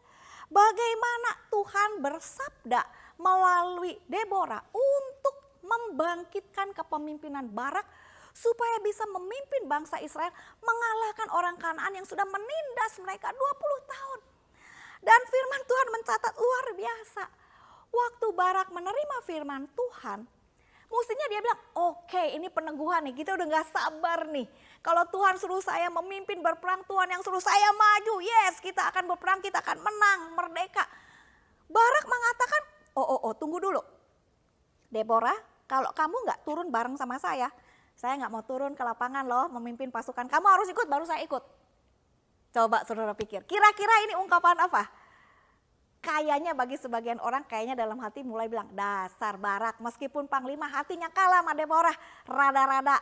bagaimana Tuhan bersabda melalui Deborah untuk membangkitkan kepemimpinan Barak supaya bisa memimpin bangsa Israel mengalahkan orang Kanaan yang sudah menindas mereka 20 tahun. Dan firman Tuhan mencatat luar biasa. Waktu Barak menerima firman Tuhan, mestinya dia bilang, oke, ini peneguhan nih, kita udah gak sabar nih. Kalau Tuhan suruh saya memimpin berperang, Tuhan yang suruh saya maju, yes, kita akan berperang, kita akan menang, merdeka. Barak mengatakan, tunggu dulu. Deborah, kalau kamu gak turun bareng sama saya gak mau turun ke lapangan loh memimpin pasukan. Kamu harus ikut, baru saya ikut. Coba saudara pikir, kira-kira ini ungkapan apa? Kayaknya bagi sebagian orang kayaknya dalam hati mulai bilang, dasar Barak, meskipun panglima hatinya kalah sama Deborah, rada-rada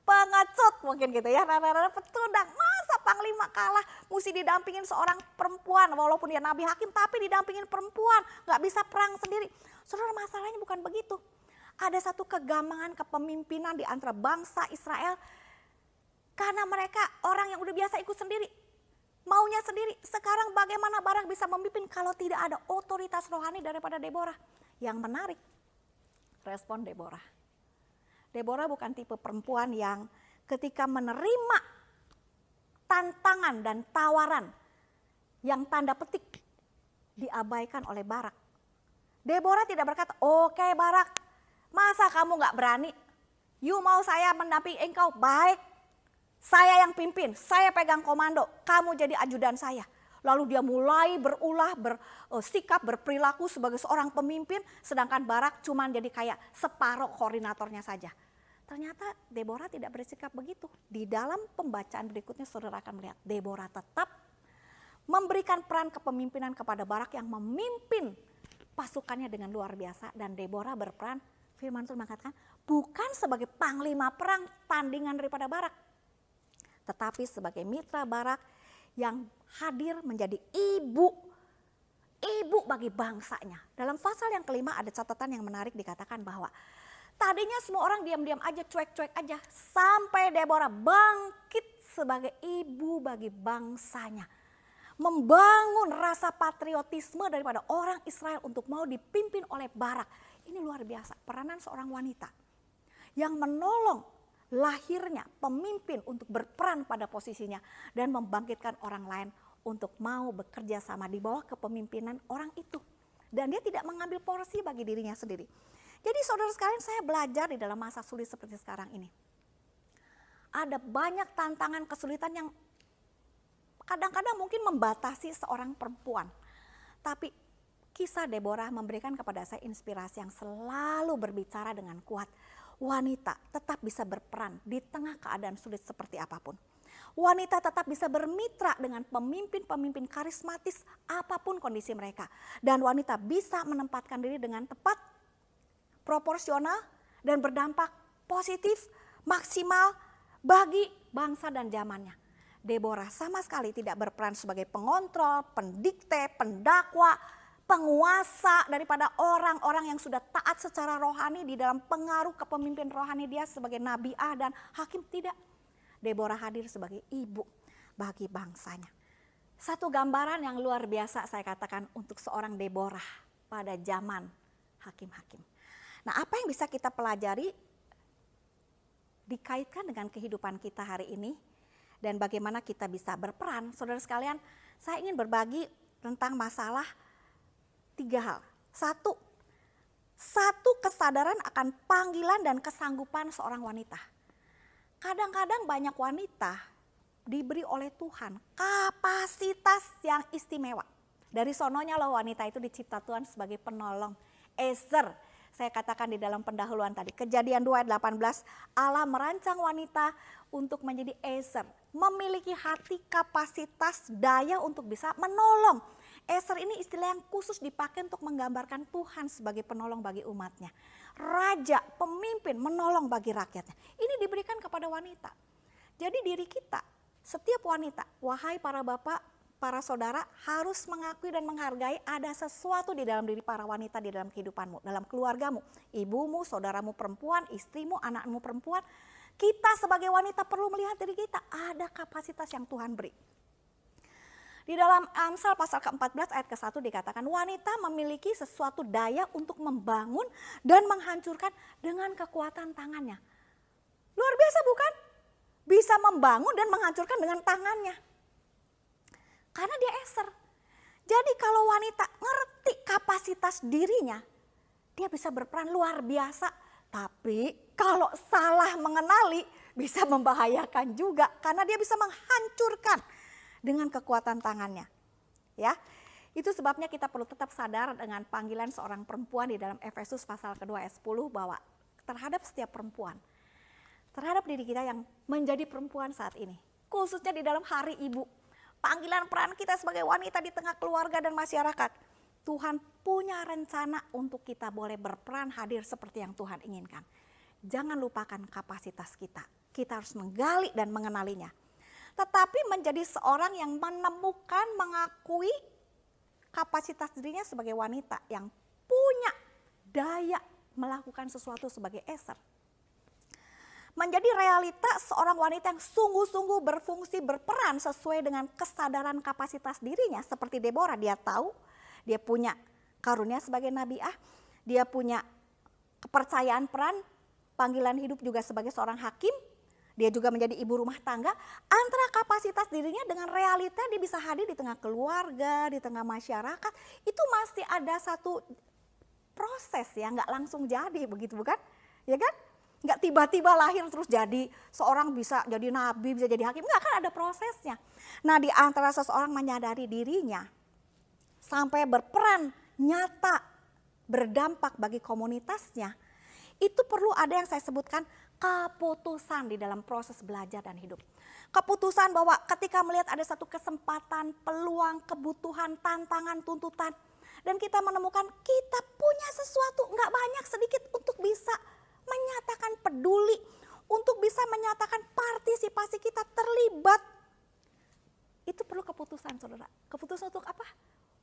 pengecut mungkin gitu ya, rada-rada pecundang. Masa panglima kalah, mesti didampingin seorang perempuan, walaupun dia nabi hakim tapi didampingin perempuan, gak bisa perang sendiri. Saudara, masalahnya bukan begitu. Ada satu kegamangan kepemimpinan di antara bangsa Israel karena mereka orang yang udah biasa ikut sendiri. Maunya sendiri. Sekarang bagaimana Barak bisa memimpin kalau tidak ada otoritas rohani daripada Deborah? Yang menarik, respon Deborah. Deborah bukan tipe perempuan yang ketika menerima tantangan dan tawaran yang tanda petik diabaikan oleh Barak. Deborah tidak berkata, oke Barak, masa kamu gak berani? You mau saya mendampingi engkau? Baik. Saya yang pimpin, saya pegang komando, kamu jadi ajudan saya. Lalu dia mulai berulah, bersikap, berperilaku sebagai seorang pemimpin, sedangkan Barak cuma jadi kayak separuh koordinatornya saja. Ternyata Deborah tidak bersikap begitu. Di dalam pembacaan berikutnya saudara akan melihat Deborah tetap memberikan peran kepemimpinan kepada Barak yang memimpin pasukannya dengan luar biasa. Dan Deborah berperan, firman Tuhan mengatakan, bukan sebagai panglima perang tandingan daripada Barak, tetapi sebagai mitra Barak yang hadir menjadi ibu bagi bangsanya. Dalam pasal yang kelima ada catatan yang menarik, dikatakan bahwa tadinya semua orang diam-diam aja, cuek-cuek aja, sampai Deborah bangkit sebagai ibu bagi bangsanya. Membangun rasa patriotisme daripada orang Israel untuk mau dipimpin oleh Barak. Ini luar biasa, peranan seorang wanita yang menolong lahirnya pemimpin untuk berperan pada posisinya dan membangkitkan orang lain untuk mau bekerja sama di bawah kepemimpinan orang itu. Dan dia tidak mengambil porsi bagi dirinya sendiri. Jadi saudara sekalian, saya belajar di dalam masa sulit seperti sekarang ini. Ada banyak tantangan, kesulitan yang kadang-kadang mungkin membatasi seorang perempuan. Tapi kisah Deborah memberikan kepada saya inspirasi yang selalu berbicara dengan kuat. Wanita tetap bisa berperan di tengah keadaan sulit seperti apapun. Wanita tetap bisa bermitra dengan pemimpin-pemimpin karismatis apapun kondisi mereka. Dan wanita bisa menempatkan diri dengan tepat, proporsional, dan berdampak positif, maksimal bagi bangsa dan zamannya. Deborah sama sekali tidak berperan sebagai pengontrol, pendikte, pendakwa, penguasa daripada orang-orang yang sudah taat secara rohani di dalam pengaruh kepemimpinan rohani dia sebagai nabiah dan hakim. Tidak. Deborah hadir sebagai ibu bagi bangsanya. Satu gambaran yang luar biasa saya katakan untuk seorang Deborah pada zaman hakim-hakim. Nah, apa yang bisa kita pelajari dikaitkan dengan kehidupan kita hari ini dan bagaimana kita bisa berperan. Saudara sekalian, saya ingin berbagi tentang masalah 3 hal. Satu kesadaran akan panggilan dan kesanggupan seorang wanita. Kadang-kadang banyak wanita diberi oleh Tuhan kapasitas yang istimewa. Dari sononya loh wanita itu dicipta Tuhan sebagai penolong. Ezer, saya katakan di dalam pendahuluan tadi, Kejadian 2 ayat 18, Allah merancang wanita untuk menjadi Ezer. Memiliki hati, kapasitas, daya untuk bisa menolong. Ezer ini istilah yang khusus dipakai untuk menggambarkan Tuhan sebagai penolong bagi umatnya. Raja, pemimpin, menolong bagi rakyatnya. Ini diberikan kepada wanita. Jadi diri kita, setiap wanita, wahai para bapak, para saudara, harus mengakui dan menghargai ada sesuatu di dalam diri para wanita di dalam kehidupanmu, dalam keluargamu. Ibumu, saudaramu perempuan, istrimu, anakmu perempuan. Kita sebagai wanita perlu melihat diri kita, ada kapasitas yang Tuhan beri. Di dalam Amsal pasal ke-14 ayat ke-1 dikatakan wanita memiliki sesuatu daya untuk membangun dan menghancurkan dengan kekuatan tangannya. Luar biasa bukan? Bisa membangun dan menghancurkan dengan tangannya. Karena dia Ezer. Jadi kalau wanita ngerti kapasitas dirinya, dia bisa berperan luar biasa. Tapi kalau salah mengenali bisa membahayakan juga karena dia bisa menghancurkan dengan kekuatan tangannya. Ya. Itu sebabnya kita perlu tetap sadar dengan panggilan seorang perempuan di dalam Efesus pasal kedua ayat 10 bahwa terhadap setiap perempuan, terhadap diri kita yang menjadi perempuan saat ini, khususnya di dalam hari ibu, panggilan peran kita sebagai wanita di tengah keluarga dan masyarakat, Tuhan punya rencana untuk kita boleh berperan hadir seperti yang Tuhan inginkan. Jangan lupakan kapasitas kita. Kita harus menggali dan mengenalinya. Tetapi menjadi seorang yang menemukan, mengakui kapasitas dirinya sebagai wanita yang punya daya melakukan sesuatu sebagai Ezer. Menjadi realita seorang wanita yang sungguh-sungguh berfungsi, berperan sesuai dengan kesadaran kapasitas dirinya. Seperti Deborah, dia tahu, dia punya karunia sebagai nabiah, dia punya kepercayaan peran, panggilan hidup juga sebagai seorang hakim. Dia juga menjadi ibu rumah tangga, antara kapasitas dirinya dengan realita dia bisa hadir di tengah keluarga, di tengah masyarakat. Itu masih ada satu proses ya, nggak langsung jadi begitu bukan? Ya kan? Nggak tiba-tiba lahir terus jadi seorang bisa jadi nabi, bisa jadi hakim. Nggak, kan ada prosesnya. Nah, di antara seseorang menyadari dirinya sampai berperan nyata, berdampak bagi komunitasnya, itu perlu ada yang saya sebutkan keputusan di dalam proses belajar dan hidup. Keputusan bahwa ketika melihat ada satu kesempatan, peluang, kebutuhan, tantangan, tuntutan, dan kita menemukan kita punya sesuatu, nggak banyak, sedikit, untuk bisa menyatakan peduli, untuk bisa menyatakan partisipasi kita terlibat. Itu perlu keputusan, saudara. Keputusan untuk apa?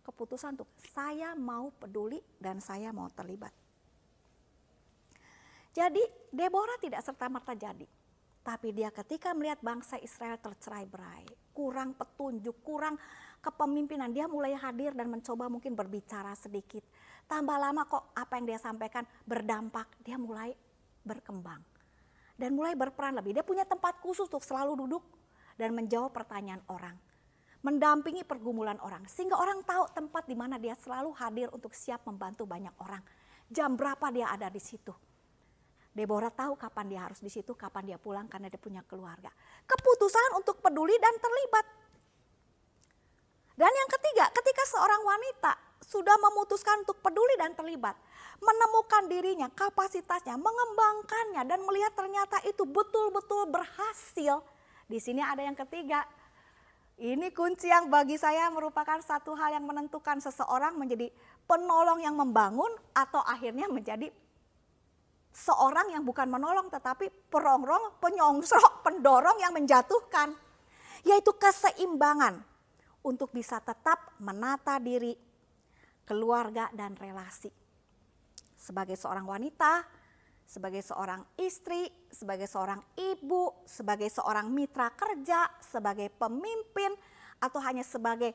Keputusan untuk saya mau peduli dan saya mau terlibat. Jadi Deborah tidak serta-merta jadi. Tapi dia ketika melihat bangsa Israel tercerai-berai, kurang petunjuk, kurang kepemimpinan, dia mulai hadir dan mencoba mungkin berbicara sedikit. Tambah lama kok apa yang dia sampaikan berdampak, dia mulai berkembang. Dan mulai berperan lebih. Dia punya tempat khusus untuk selalu duduk dan menjawab pertanyaan orang. Mendampingi pergumulan orang. Sehingga orang tahu tempat di mana dia selalu hadir untuk siap membantu banyak orang. Jam berapa dia ada di situ. Deborah tahu kapan dia harus di situ, kapan dia pulang karena dia punya keluarga. Keputusan untuk peduli dan terlibat. Dan yang ketiga, ketika seorang wanita sudah memutuskan untuk peduli dan terlibat, menemukan dirinya, kapasitasnya, mengembangkannya, dan melihat ternyata itu betul-betul berhasil. Di sini ada yang ketiga. Ini kunci yang bagi saya merupakan satu hal yang menentukan seseorang menjadi penolong yang membangun atau akhirnya menjadi seorang yang bukan menolong tetapi perongrong, penyongsong, pendorong yang menjatuhkan. Yaitu keseimbangan untuk bisa tetap menata diri, keluarga, dan relasi. Sebagai seorang wanita, sebagai seorang istri, sebagai seorang ibu, sebagai seorang mitra kerja, sebagai pemimpin, atau hanya sebagai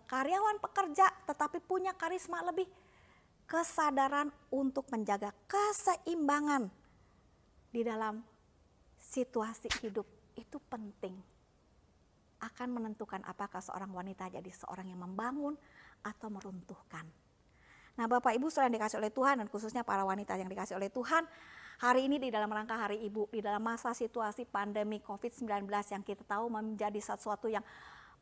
karyawan pekerja tetapi punya karisma lebih. Kesadaran untuk menjaga keseimbangan di dalam situasi hidup itu penting. Akan menentukan apakah seorang wanita jadi seorang yang membangun atau meruntuhkan. Nah, Bapak Ibu saudara yang dikasih oleh Tuhan, dan khususnya para wanita yang dikasih oleh Tuhan, hari ini di dalam rangka Hari Ibu, di dalam masa situasi pandemi COVID-19 yang kita tahu menjadi sesuatu yang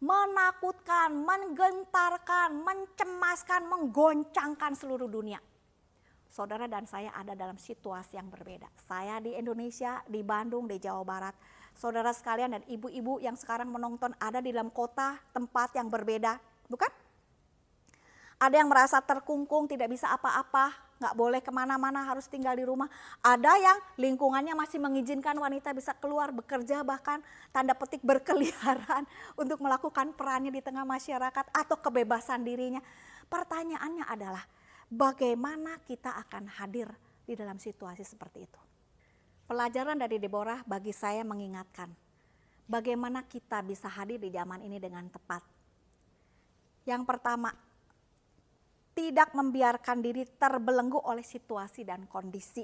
menakutkan, menggentarkan, mencemaskan, menggoncangkan seluruh dunia. Saudara dan saya ada dalam situasi yang berbeda. Saya di Indonesia, di Bandung, di Jawa Barat. Saudara sekalian dan ibu-ibu yang sekarang menonton ada di dalam kota, tempat yang berbeda, bukan? Ada yang merasa terkungkung, tidak bisa apa-apa, nggak boleh kemana-mana, harus tinggal di rumah. Ada yang lingkungannya masih mengizinkan wanita bisa keluar bekerja, bahkan tanda petik berkeliaran untuk melakukan perannya di tengah masyarakat atau kebebasan dirinya. Pertanyaannya adalah bagaimana kita akan hadir di dalam situasi seperti itu. Pelajaran dari Deborah bagi saya mengingatkan bagaimana kita bisa hadir di zaman ini dengan tepat. Yang pertama, tidak membiarkan diri terbelenggu oleh situasi dan kondisi.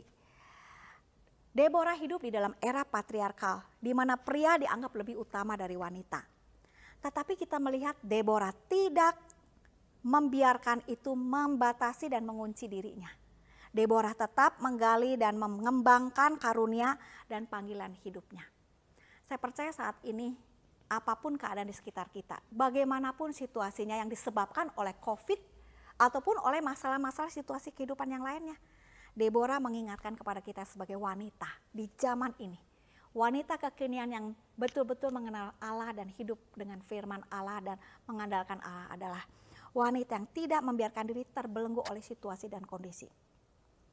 Deborah hidup di dalam era patriarkal, di mana pria dianggap lebih utama dari wanita. Tetapi kita melihat Deborah tidak membiarkan itu membatasi dan mengunci dirinya. Deborah tetap menggali dan mengembangkan karunia dan panggilan hidupnya. Saya percaya saat ini, apapun keadaan di sekitar kita, bagaimanapun situasinya yang disebabkan oleh COVID, ataupun oleh masalah-masalah situasi kehidupan yang lainnya. Deborah mengingatkan kepada kita sebagai wanita di zaman ini. Wanita kekinian yang betul-betul mengenal Allah dan hidup dengan firman Allah dan mengandalkan Allah adalah wanita yang tidak membiarkan diri terbelenggu oleh situasi dan kondisi.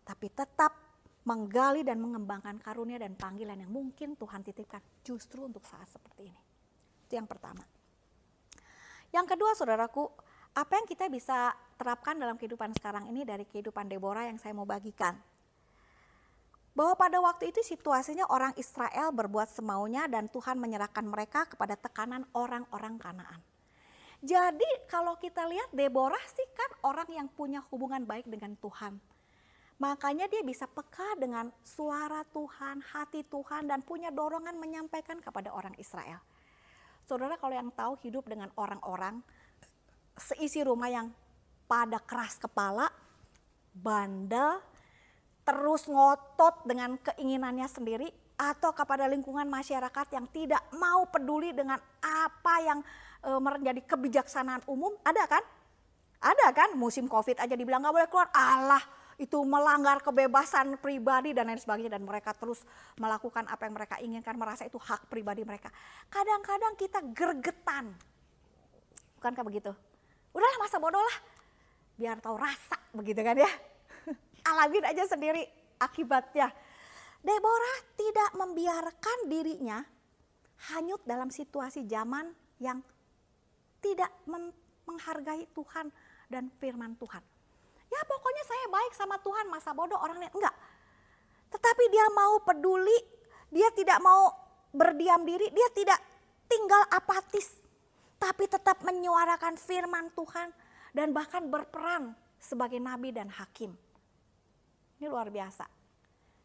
Tapi tetap menggali dan mengembangkan karunia dan panggilan yang mungkin Tuhan titipkan justru untuk saat seperti ini. Itu yang pertama. Yang kedua, saudaraku, apa yang kita bisa terapkan dalam kehidupan sekarang ini dari kehidupan Deborah yang saya mau bagikan. Bahwa pada waktu itu situasinya orang Israel berbuat semaunya dan Tuhan menyerahkan mereka kepada tekanan orang-orang Kanaan. Jadi kalau kita lihat Deborah sih kan orang yang punya hubungan baik dengan Tuhan. Makanya dia bisa peka dengan suara Tuhan, hati Tuhan, dan punya dorongan menyampaikan kepada orang Israel. Saudara, kalau yang tahu hidup dengan orang-orang seisi rumah yang pada keras kepala, bandel, terus ngotot dengan keinginannya sendiri, atau kepada lingkungan masyarakat yang tidak mau peduli dengan apa yang menjadi kebijaksanaan umum. Ada kan? Ada kan? Musim COVID aja dibilang gak boleh keluar. Allah, itu melanggar kebebasan pribadi dan lain sebagainya. Dan mereka terus melakukan apa yang mereka inginkan, merasa itu hak pribadi mereka. Kadang-kadang kita gergetan. Bukankah begitu? Udahlah, masa bodoh lah. Biar tahu rasa, begitu kan ya. Alamin aja sendiri akibatnya. Deborah tidak membiarkan dirinya hanyut dalam situasi zaman yang tidak menghargai Tuhan dan firman Tuhan. Ya pokoknya saya baik sama Tuhan, masa bodoh orang lain. Enggak. Tetapi dia mau peduli, dia tidak mau berdiam diri, dia tidak tinggal apatis. Tapi tetap menyuarakan firman Tuhan dan bahkan berperan sebagai nabi dan hakim. Ini luar biasa.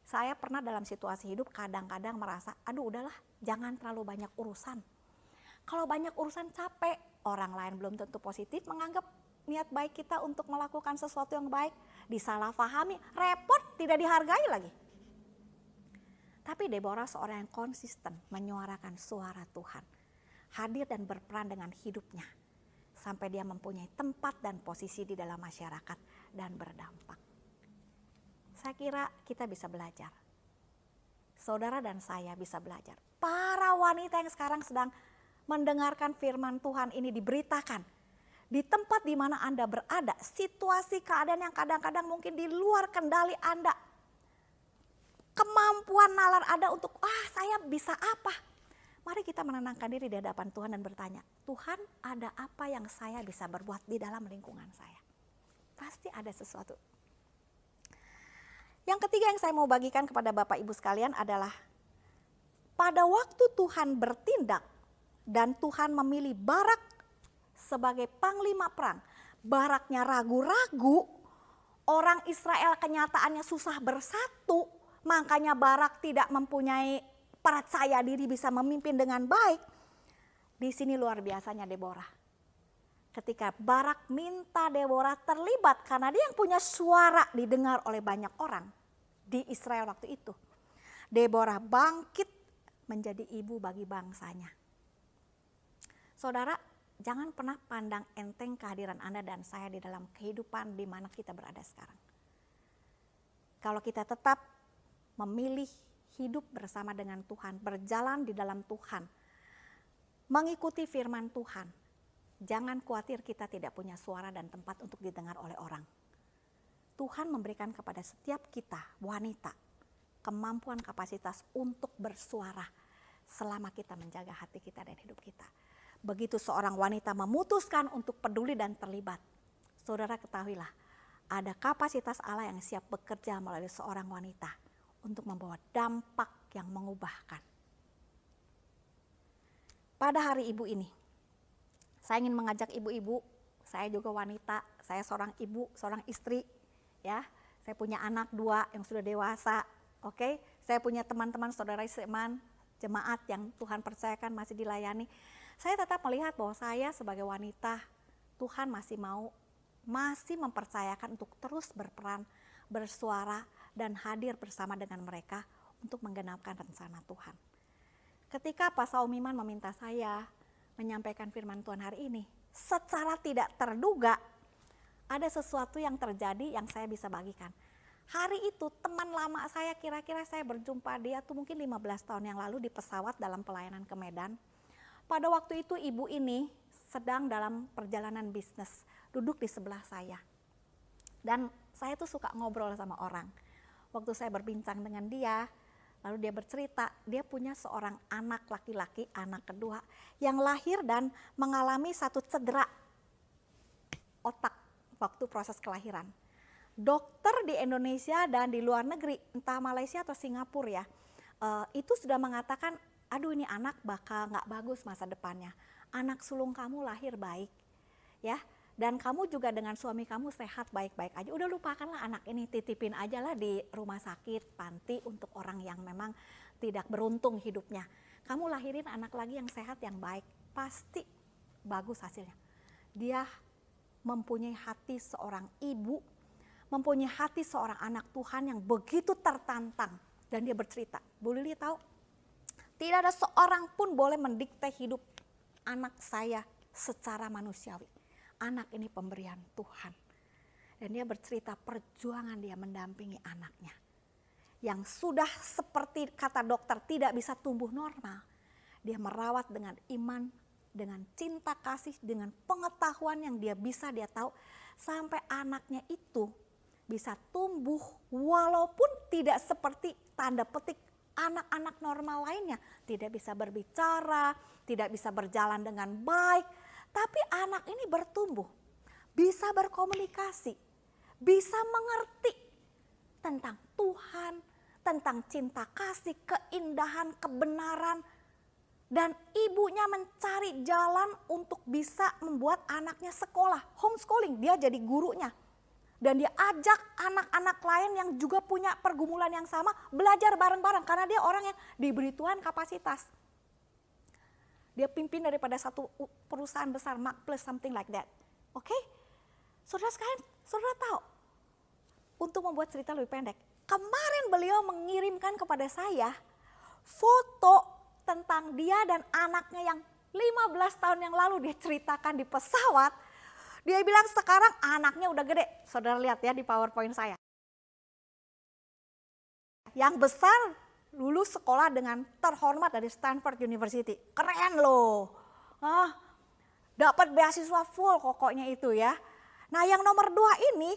Saya pernah dalam situasi hidup kadang-kadang merasa, aduh udahlah, jangan terlalu banyak urusan. Kalau banyak urusan capek, orang lain belum tentu positif menganggap niat baik kita untuk melakukan sesuatu yang baik, disalahpahami, repot, tidak dihargai lagi. Tapi Deborah seorang yang konsisten menyuarakan suara Tuhan, hadir dan berperan dengan hidupnya, sampai dia mempunyai tempat dan posisi di dalam masyarakat dan berdampak. Saya kira kita bisa belajar. Saudara dan saya bisa belajar. Para wanita yang sekarang sedang mendengarkan firman Tuhan ini diberitakan. Di tempat di mana Anda berada, situasi keadaan yang kadang-kadang mungkin di luar kendali Anda. Kemampuan nalar Anda untuk, saya bisa apa? Mari kita menenangkan diri di hadapan Tuhan dan bertanya, Tuhan ada apa yang saya bisa berbuat di dalam lingkungan saya? Pasti ada sesuatu. Yang ketiga yang saya mau bagikan kepada Bapak Ibu sekalian adalah, pada waktu Tuhan bertindak dan Tuhan memilih Barak sebagai panglima perang, Baraknya ragu-ragu, orang Israel kenyataannya susah bersatu, makanya Barak tidak mempunyai percaya diri bisa memimpin dengan baik. Di sini luar biasanya Deborah. Ketika Barak minta Deborah terlibat karena dia yang punya suara didengar oleh banyak orang di Israel waktu itu. Deborah bangkit menjadi ibu bagi bangsanya. Saudara, jangan pernah pandang enteng kehadiran Anda dan saya di dalam kehidupan di mana kita berada sekarang. Kalau kita tetap memilih hidup bersama dengan Tuhan, berjalan di dalam Tuhan, mengikuti firman Tuhan, jangan khawatir kita tidak punya suara dan tempat untuk didengar oleh orang. Tuhan memberikan kepada setiap kita, wanita, kemampuan kapasitas untuk bersuara selama kita menjaga hati kita dan hidup kita. Begitu seorang wanita memutuskan untuk peduli dan terlibat, saudara ketahuilah, ada kapasitas Allah yang siap bekerja melalui seorang wanita untuk membawa dampak yang mengubahkan. Pada hari ibu ini, saya ingin mengajak ibu-ibu, saya juga wanita, saya seorang ibu, seorang istri, ya. Saya punya anak 2 yang sudah dewasa, oke. Saya punya teman-teman saudara seiman, jemaat yang Tuhan percayakan masih dilayani. Saya tetap melihat bahwa saya sebagai wanita, Tuhan masih mempercayakan untuk terus berperan, bersuara, dan hadir bersama dengan mereka untuk menggenapkan rencana Tuhan. Ketika Pak Saumiman meminta saya menyampaikan firman Tuhan hari ini, secara tidak terduga ada sesuatu yang terjadi yang saya bisa bagikan. Hari itu teman lama saya, kira-kira saya berjumpa dia tuh mungkin 15 tahun yang lalu di pesawat dalam pelayanan ke Medan. Pada waktu itu ibu ini sedang dalam perjalanan bisnis, duduk di sebelah saya. Dan saya tuh suka ngobrol sama orang. Waktu saya berbincang dengan dia, lalu dia bercerita, dia punya seorang anak laki-laki, anak kedua, yang lahir dan mengalami satu cedera otak waktu proses kelahiran. Dokter di Indonesia dan di luar negeri, entah Malaysia atau Singapura ya, itu sudah mengatakan, aduh ini anak bakal gak bagus masa depannya. Anak sulung kamu lahir baik, ya. Dan kamu juga dengan suami kamu sehat baik-baik aja. Udah lupakanlah anak ini, titipin aja lah di rumah sakit, panti untuk orang yang memang tidak beruntung hidupnya. Kamu lahirin anak lagi yang sehat, yang baik, pasti bagus hasilnya. Dia mempunyai hati seorang ibu, mempunyai hati seorang anak Tuhan yang begitu tertantang. Dan dia bercerita, Bu Lili tahu, tidak ada seorang pun boleh mendikte hidup anak saya secara manusiawi. Anak ini pemberian Tuhan. Dan dia bercerita perjuangan dia mendampingi anaknya. Yang sudah seperti kata dokter tidak bisa tumbuh normal. Dia merawat dengan iman, dengan cinta kasih, dengan pengetahuan yang dia tahu. Sampai anaknya itu bisa tumbuh walaupun tidak seperti tanda petik anak-anak normal lainnya. Tidak bisa berbicara, tidak bisa berjalan dengan baik. Tapi anak ini bertumbuh, bisa berkomunikasi, bisa mengerti tentang Tuhan, tentang cinta kasih, keindahan, kebenaran. Dan ibunya mencari jalan untuk bisa membuat anaknya sekolah, homeschooling, dia jadi gurunya. Dan dia ajak anak-anak lain yang juga punya pergumulan yang sama belajar bareng-bareng karena dia orang yang diberi Tuhan kapasitas. Dia pimpin daripada satu perusahaan besar, Mark Plus, something like that. Oke? Saudara sekalian, saudara tahu, untuk membuat cerita lebih pendek, kemarin beliau mengirimkan kepada saya foto tentang dia dan anaknya yang 15 tahun yang lalu dia ceritakan di pesawat. Dia bilang sekarang anaknya udah gede. Saudara lihat ya di PowerPoint saya. Yang besar lulus sekolah dengan terhormat dari Stanford University. Keren loh. Dapat beasiswa full pokoknya itu ya. Nah yang nomor 2 ini,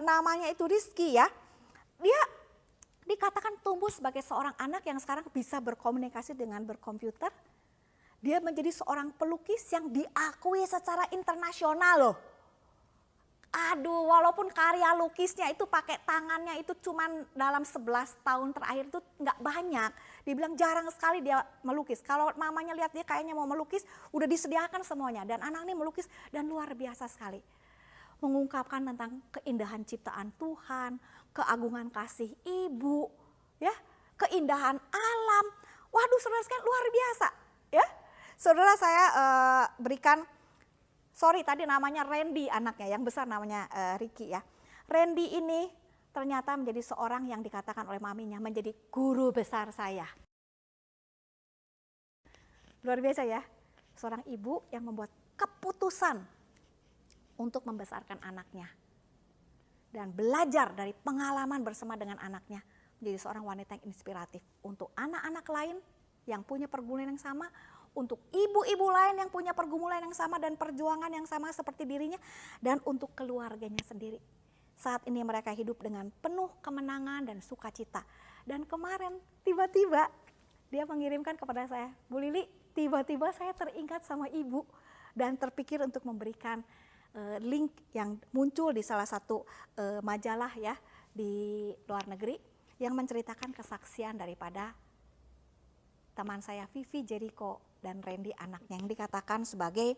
namanya itu Rizky ya. Dia dikatakan tumbuh sebagai seorang anak yang sekarang bisa berkomunikasi dengan berkomputer. Dia menjadi seorang pelukis yang diakui secara internasional loh. Aduh, walaupun karya lukisnya itu pakai tangannya itu cuman dalam 11 tahun terakhir itu nggak banyak. Dibilang jarang sekali dia melukis. Kalau mamanya lihat dia kayaknya mau melukis, udah disediakan semuanya. Dan anak ini melukis dan luar biasa sekali. Mengungkapkan tentang keindahan ciptaan Tuhan, keagungan kasih ibu, ya, keindahan alam. Waduh, saudara sekalian luar biasa, ya. Saudara saya berikan, sorry tadi namanya Randy anaknya, yang besar namanya Ricky ya. Randy ini ternyata menjadi seorang yang dikatakan oleh maminya menjadi guru besar saya. Luar biasa ya, seorang ibu yang membuat keputusan untuk membesarkan anaknya. Dan belajar dari pengalaman bersama dengan anaknya menjadi seorang wanita yang inspiratif untuk anak-anak lain yang punya pergumulan yang sama, untuk ibu-ibu lain yang punya pergumulan yang sama dan perjuangan yang sama seperti dirinya, dan untuk keluarganya sendiri. Saat ini mereka hidup dengan penuh kemenangan dan sukacita. Dan kemarin tiba-tiba dia mengirimkan kepada saya, Bu Lili, tiba-tiba saya teringat sama ibu dan terpikir untuk memberikan link yang muncul di salah satu majalah ya di luar negeri yang menceritakan kesaksian daripada teman saya Vivi Jericho dan Randy anaknya yang dikatakan sebagai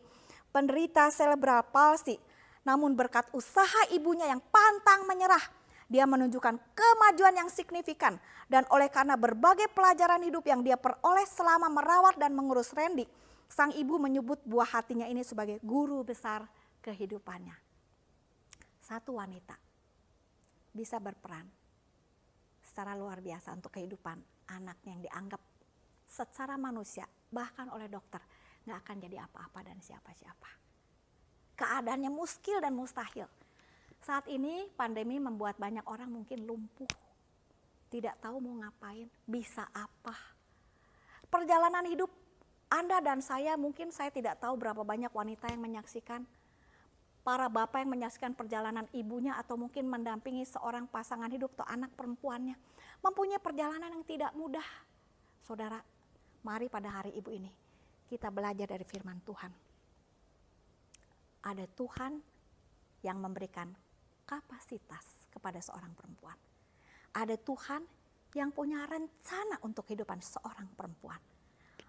penderita cerebral palsy. Namun berkat usaha ibunya yang pantang menyerah, dia menunjukkan kemajuan yang signifikan. Dan oleh karena berbagai pelajaran hidup yang dia peroleh selama merawat dan mengurus Randy, sang ibu menyebut buah hatinya ini sebagai guru besar kehidupannya. Satu wanita bisa berperan secara luar biasa untuk kehidupan anaknya yang dianggap secara manusia, bahkan oleh dokter, gak akan jadi apa-apa dan siapa-siapa. Keadaannya muskil dan mustahil. Saat ini pandemi membuat banyak orang mungkin lumpuh, tidak tahu mau ngapain, bisa apa. Perjalanan hidup Anda dan saya, mungkin saya tidak tahu berapa banyak wanita yang menyaksikan, para bapak yang menyaksikan perjalanan ibunya atau mungkin mendampingi seorang pasangan hidup atau anak perempuannya, mempunyai perjalanan yang tidak mudah. Saudara, mari pada hari ibu ini kita belajar dari firman Tuhan. Ada Tuhan yang memberikan kapasitas kepada seorang perempuan. Ada Tuhan yang punya rencana untuk kehidupan seorang perempuan.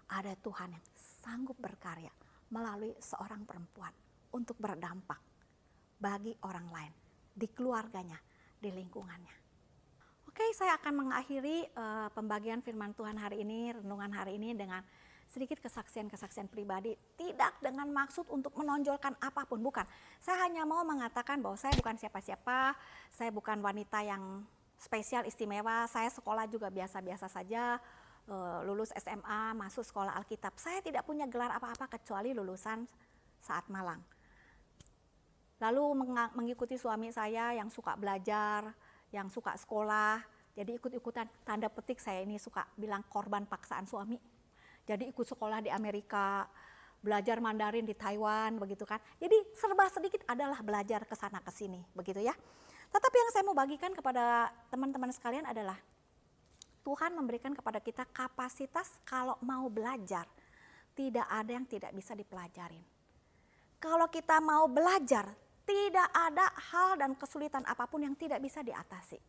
Ada Tuhan yang sanggup berkarya melalui seorang perempuan untuk berdampak bagi orang lain, di keluarganya, di lingkungannya. Oke, saya akan mengakhiri pembagian firman Tuhan hari ini, renungan hari ini dengan sedikit kesaksian-kesaksian pribadi, tidak dengan maksud untuk menonjolkan apapun, bukan. Saya hanya mau mengatakan bahwa saya bukan siapa-siapa, saya bukan wanita yang spesial istimewa, saya sekolah juga biasa-biasa saja, lulus SMA, masuk sekolah Alkitab. Saya tidak punya gelar apa-apa kecuali lulusan saat malang. Lalu mengikuti suami saya yang suka belajar, yang suka sekolah, jadi ikut-ikutan, tanda petik saya ini suka bilang korban paksaan suami. Jadi ikut sekolah di Amerika, belajar Mandarin di Taiwan, begitu kan. Jadi serba sedikit adalah belajar ke sana ke sini, begitu ya. Tetapi yang saya mau bagikan kepada teman-teman sekalian adalah Tuhan memberikan kepada kita kapasitas kalau mau belajar. Tidak ada yang tidak bisa dipelajarin. Kalau kita mau belajar, tidak ada hal dan kesulitan apapun yang tidak bisa diatasi.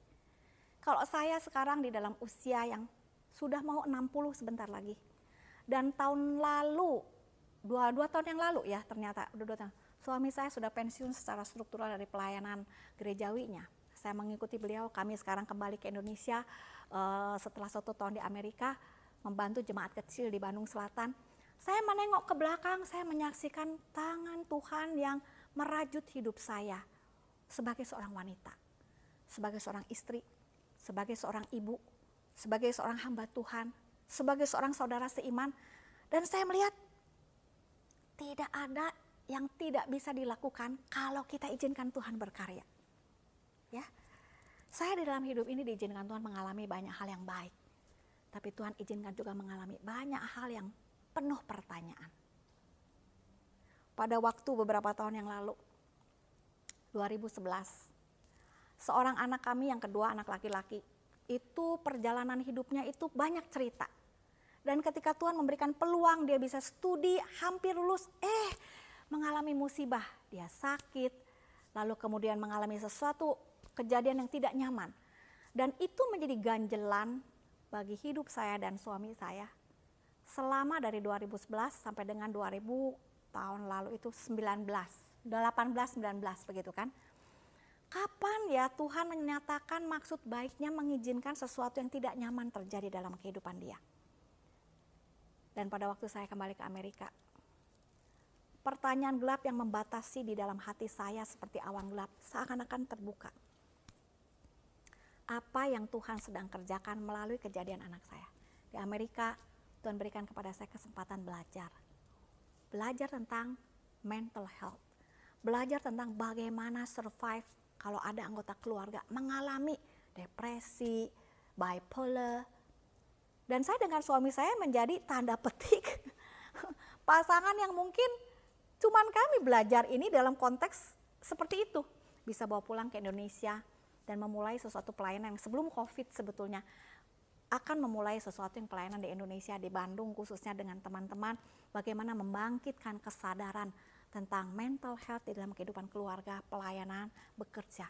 Kalau saya sekarang di dalam usia yang sudah mau 60 sebentar lagi. Dan tahun lalu, dua tahun yang lalu ya ternyata, udah 2 tahun, suami saya sudah pensiun secara struktural dari pelayanan gerejawinya. Saya mengikuti beliau, kami sekarang kembali ke Indonesia setelah 1 tahun di Amerika, membantu jemaat kecil di Bandung Selatan. Saya menengok ke belakang, saya menyaksikan tangan Tuhan yang merajut hidup saya sebagai seorang wanita, sebagai seorang istri, sebagai seorang ibu, sebagai seorang hamba Tuhan, sebagai seorang saudara seiman. Dan saya melihat tidak ada yang tidak bisa dilakukan kalau kita izinkan Tuhan berkarya. Ya, saya di dalam hidup ini diizinkan Tuhan mengalami banyak hal yang baik. Tapi Tuhan izinkan juga mengalami banyak hal yang penuh pertanyaan. Pada waktu beberapa tahun yang lalu, 2011, seorang anak kami yang kedua, anak laki-laki, itu perjalanan hidupnya itu banyak cerita. Dan ketika Tuhan memberikan peluang dia bisa studi, hampir lulus, mengalami musibah. Dia sakit, lalu kemudian mengalami sesuatu kejadian yang tidak nyaman. Dan itu menjadi ganjelan bagi hidup saya dan suami saya. Selama dari 2011 sampai dengan 2000 tahun lalu itu 18, 19 begitu kan. Kapan ya Tuhan menyatakan maksud baiknya mengizinkan sesuatu yang tidak nyaman terjadi dalam kehidupan dia. Dan pada waktu saya kembali ke Amerika, pertanyaan gelap yang membatasi di dalam hati saya seperti awan gelap seakan-akan terbuka. Apa yang Tuhan sedang kerjakan melalui kejadian anak saya. Di Amerika, Tuhan berikan kepada saya kesempatan belajar. Belajar tentang mental health. Belajar tentang bagaimana survive kalau ada anggota keluarga mengalami depresi, bipolar. Dan saya dengan suami saya menjadi tanda petik pasangan yang mungkin cuman kami belajar ini dalam konteks seperti itu. Bisa bawa pulang ke Indonesia dan memulai sesuatu pelayanan yang sebelum COVID sebetulnya akan memulai sesuatu yang pelayanan di Indonesia, di Bandung khususnya dengan teman-teman, bagaimana membangkitkan kesadaran tentang mental health di dalam kehidupan keluarga, pelayanan, bekerja.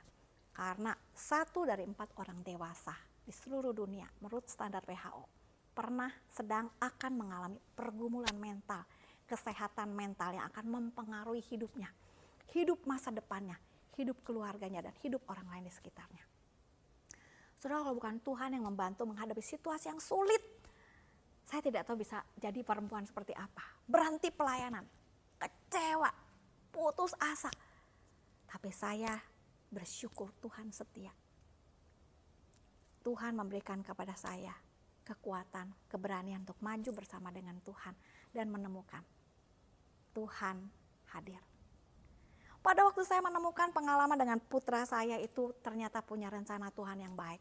Karena 1 dari 4 orang dewasa di seluruh dunia menurut standar WHO pernah sedang akan mengalami pergumulan mental, kesehatan mental yang akan mempengaruhi hidupnya, hidup masa depannya, hidup keluarganya, dan hidup orang lain di sekitarnya. Saudara, kalau bukan Tuhan yang membantu menghadapi situasi yang sulit, saya tidak tahu bisa jadi perempuan seperti apa. Berhenti pelayanan, kecewa, putus asa. Tapi saya bersyukur Tuhan setia. Tuhan memberikan kepada saya kekuatan, keberanian untuk maju bersama dengan Tuhan dan menemukan Tuhan hadir. Pada waktu saya menemukan pengalaman dengan putra saya itu ternyata punya rencana Tuhan yang baik.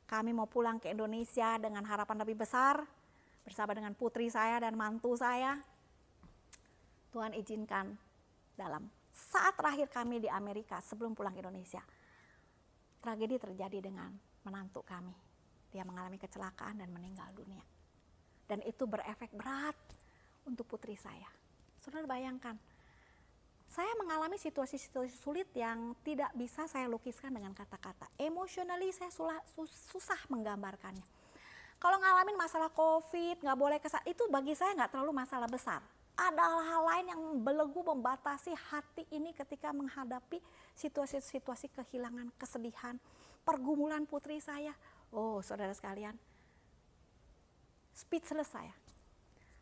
Kami mau pulang ke Indonesia dengan harapan lebih besar bersama dengan putri saya dan mantu saya. Tuhan izinkan dalam saat terakhir kami di Amerika sebelum pulang ke Indonesia, tragedi terjadi dengan menantu kami. Dia mengalami kecelakaan dan meninggal dunia. Dan itu berefek berat untuk putri saya. Saudara bayangkan, saya mengalami situasi-situasi sulit yang tidak bisa saya lukiskan dengan kata-kata. Emotionally saya susah menggambarkannya. Kalau ngalamin masalah COVID, nggak boleh itu bagi saya nggak terlalu masalah besar. Ada hal-hal lain yang belenggu membatasi hati ini ketika menghadapi situasi-situasi kehilangan, kesedihan, pergumulan putri saya. Oh, saudara sekalian, speechless saya.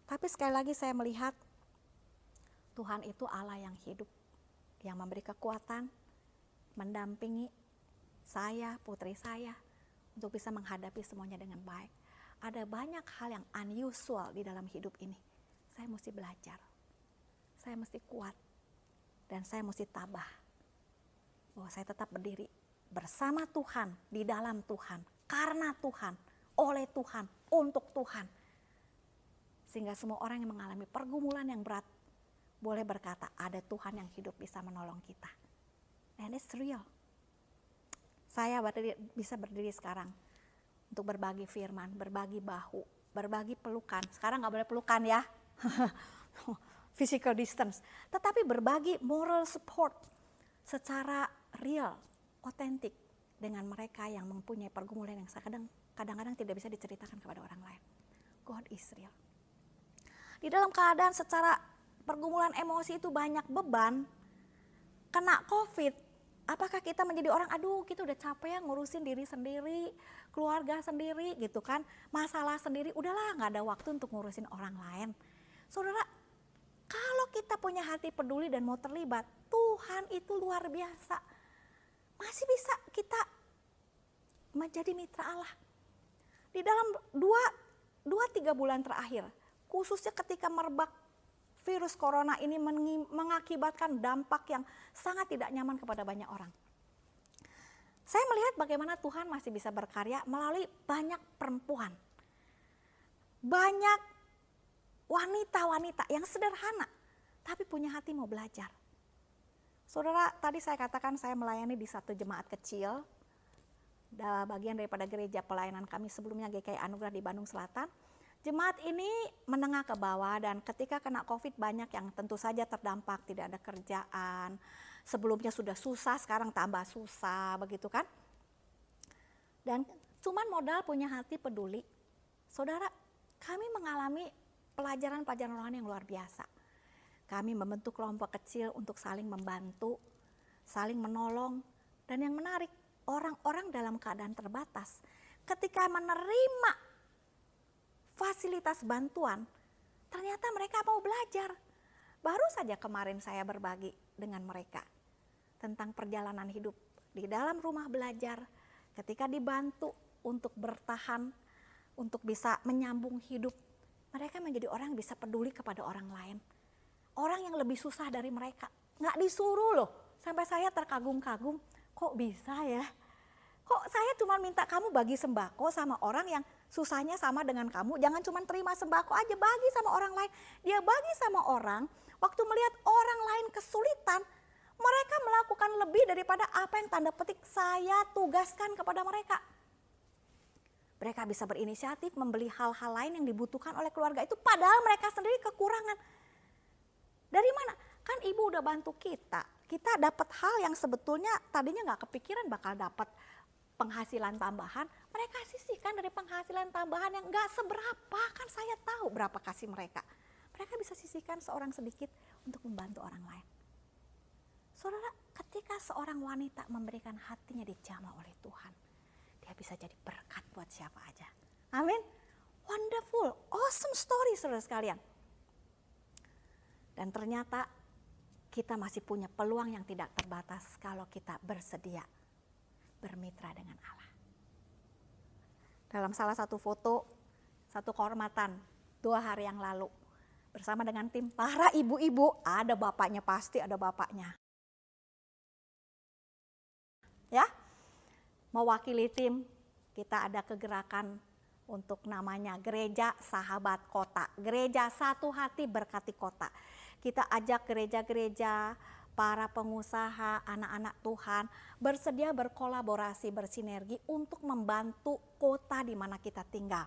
Tapi sekali lagi saya melihat Tuhan itu Allah yang hidup, yang memberi kekuatan, mendampingi saya, putri saya, untuk bisa menghadapi semuanya dengan baik. Ada banyak hal yang unusual di dalam hidup ini. Saya mesti belajar, saya mesti kuat, dan saya mesti tabah. Bahwa saya tetap berdiri bersama Tuhan, di dalam Tuhan, karena Tuhan, oleh Tuhan, untuk Tuhan. Sehingga semua orang yang mengalami pergumulan yang berat boleh berkata ada Tuhan yang hidup bisa menolong kita. And it's real. Saya bisa berdiri sekarang untuk berbagi firman, berbagi bahu, berbagi pelukan. Sekarang nggak boleh pelukan ya, physical distance. Tetapi berbagi moral support secara real, otentik dengan mereka yang mempunyai pergumulan yang kadang-kadang tidak bisa diceritakan kepada orang lain. God is real. Di dalam keadaan secara pergumulan emosi itu banyak beban, kena COVID, apakah kita menjadi orang, aduh kita udah capek ya ngurusin diri sendiri, keluarga sendiri gitu kan, masalah sendiri, udahlah gak ada waktu untuk ngurusin orang lain. Saudara, kalau kita punya hati peduli dan mau terlibat, Tuhan itu luar biasa. Masih bisa kita menjadi mitra Allah. Di dalam 2-3 bulan terakhir, khususnya ketika merebak virus corona ini mengakibatkan dampak yang sangat tidak nyaman kepada banyak orang. Saya melihat bagaimana Tuhan masih bisa berkarya melalui banyak perempuan. Banyak wanita-wanita yang sederhana, tapi punya hati mau belajar. Saudara, tadi saya katakan saya melayani di satu jemaat kecil, bagian daripada gereja pelayanan kami sebelumnya GKI Anugerah di Bandung Selatan. Jemaat ini menengah ke bawah dan ketika kena COVID banyak yang tentu saja terdampak, tidak ada kerjaan. Sebelumnya sudah susah, sekarang tambah susah, begitu kan? Dan cuman modal punya hati peduli. Saudara, kami mengalami pelajaran-pelajaran rohani yang luar biasa. Kami membentuk kelompok kecil untuk saling membantu, saling menolong. Dan yang menarik, orang-orang dalam keadaan terbatas ketika menerima fasilitas bantuan, ternyata mereka mau belajar. Baru saja kemarin saya berbagi dengan mereka tentang perjalanan hidup di dalam rumah belajar, ketika dibantu untuk bertahan, untuk bisa menyambung hidup. Mereka menjadi orang yang bisa peduli kepada orang lain. Orang yang lebih susah dari mereka. Nggak disuruh loh, sampai saya terkagum-kagum, kok bisa ya? Kok saya cuma minta kamu bagi sembako sama orang yang susahnya sama dengan kamu, jangan cuma terima sembako aja, bagi sama orang lain. Dia bagi sama orang, waktu melihat orang lain kesulitan, mereka melakukan lebih daripada apa yang tanda petik saya tugaskan kepada mereka. Mereka bisa berinisiatif membeli hal-hal lain yang dibutuhkan oleh keluarga itu, padahal mereka sendiri kekurangan. Dari mana? Kan ibu udah bantu kita dapat hal yang sebetulnya tadinya nggak kepikiran bakal dapat penghasilan tambahan, mereka sisihkan dari penghasilan tambahan yang gak seberapa, kan saya tahu berapa kasih mereka. Mereka bisa sisihkan seorang sedikit untuk membantu orang lain. Saudara, ketika seorang wanita memberikan hatinya dijamah oleh Tuhan, dia bisa jadi berkat buat siapa aja. Amin. Wonderful, awesome story saudara sekalian. Dan ternyata kita masih punya peluang yang tidak terbatas kalau kita bersedia bermitra dengan Allah. Dalam salah satu foto, satu kehormatan 2 hari yang lalu, bersama dengan tim para ibu-ibu, ada bapaknya, pasti ada bapaknya. Ya, mewakili tim, kita ada kegerakan untuk namanya Gereja Sahabat Kota. Gereja Satu Hati Berkati Kota. Kita ajak gereja-gereja, para pengusaha, anak-anak Tuhan bersedia berkolaborasi, bersinergi untuk membantu kota di mana kita tinggal.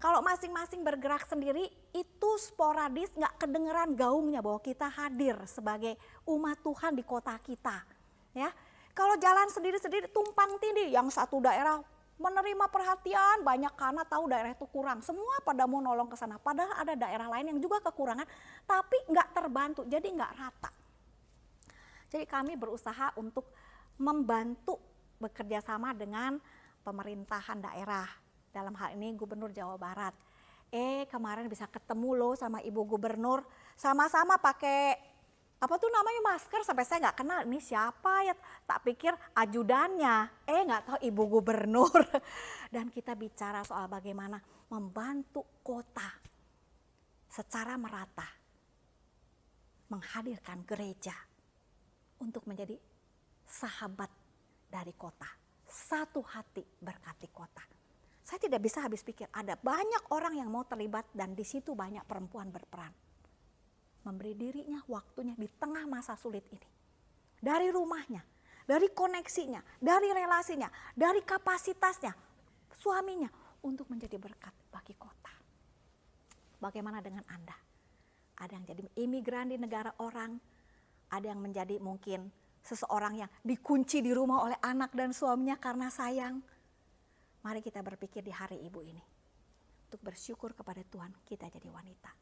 Kalau masing-masing bergerak sendiri itu sporadis, nggak kedengeran gaungnya bahwa kita hadir sebagai umat Tuhan di kota kita. Ya, kalau jalan sendiri-sendiri tumpang tindih, yang satu daerah menerima perhatian banyak karena tahu daerah itu kurang, semua pada mau nolong ke sana. Padahal ada daerah lain yang juga kekurangan, tapi nggak terbantu, jadi nggak rata. Jadi kami berusaha untuk membantu bekerja sama dengan pemerintahan daerah. Dalam hal ini Gubernur Jawa Barat. Kemarin bisa ketemu loh sama Ibu Gubernur, sama-sama pakai apa tuh namanya masker, sampai saya nggak kenal ini siapa ya, tak pikir ajudannya, nggak tahu Ibu Gubernur. Dan kita bicara soal bagaimana membantu kota secara merata, menghadirkan gereja untuk menjadi sahabat dari kota, satu hati berkati kota. Saya tidak bisa habis pikir, ada banyak orang yang mau terlibat dan di situ banyak perempuan berperan. Memberi dirinya, waktunya di tengah masa sulit ini. Dari rumahnya, dari koneksinya, dari relasinya, dari kapasitasnya, suaminya untuk menjadi berkat bagi kota. Bagaimana dengan Anda? Ada yang jadi imigran di negara orang, ada yang menjadi mungkin seseorang yang dikunci di rumah oleh anak dan suaminya karena sayang. Mari kita berpikir di hari Ibu ini. Untuk bersyukur kepada Tuhan, kita jadi wanita.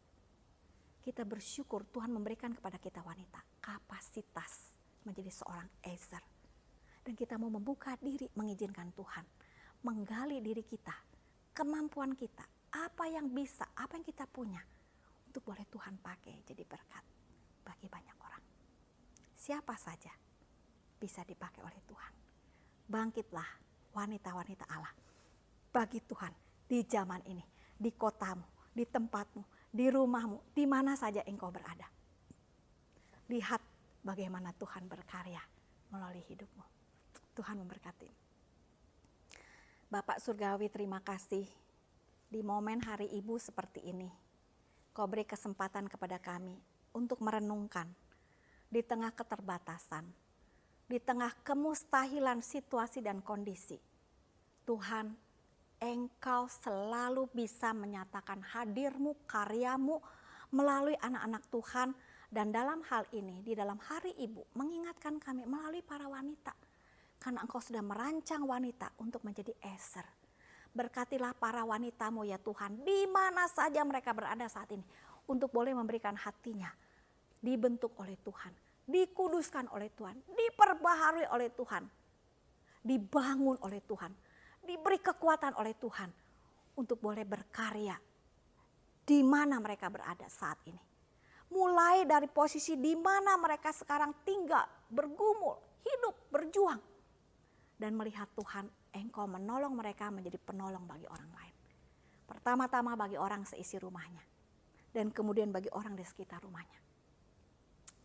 Kita bersyukur Tuhan memberikan kepada kita wanita kapasitas menjadi seorang Ezer. Dan kita mau membuka diri, mengizinkan Tuhan menggali diri kita, kemampuan kita, apa yang bisa, apa yang kita punya untuk boleh Tuhan pakai jadi berkat bagi banyak orang. Siapa saja bisa dipakai oleh Tuhan. Bangkitlah wanita-wanita Allah bagi Tuhan di zaman ini, di kotamu, di tempatmu, di rumahmu, di mana saja engkau berada. Lihat bagaimana Tuhan berkarya melalui hidupmu. Tuhan memberkati. Bapak Surgawi, terima kasih di momen hari Ibu seperti ini. Kau beri kesempatan kepada kami untuk merenungkan di tengah keterbatasan, di tengah kemustahilan situasi dan kondisi. Tuhan, Engkau selalu bisa menyatakan hadir-Mu, karya-Mu melalui anak-anak Tuhan. Dan dalam hal ini, di dalam hari Ibu, mengingatkan kami melalui para wanita. Karena Engkau sudah merancang wanita untuk menjadi Ezer. Berkatilah para wanita-Mu ya Tuhan, di mana saja mereka berada saat ini. Untuk boleh memberikan hatinya, dibentuk oleh Tuhan, dikuduskan oleh Tuhan, diperbaharui oleh Tuhan, dibangun oleh Tuhan, diberi kekuatan oleh Tuhan untuk boleh berkarya di mana mereka berada saat ini. Mulai dari posisi di mana mereka sekarang tinggal, bergumul, hidup, berjuang. Dan melihat Tuhan, Engkau menolong mereka menjadi penolong bagi orang lain. Pertama-tama bagi orang seisi rumahnya. Dan kemudian bagi orang di sekitar rumahnya.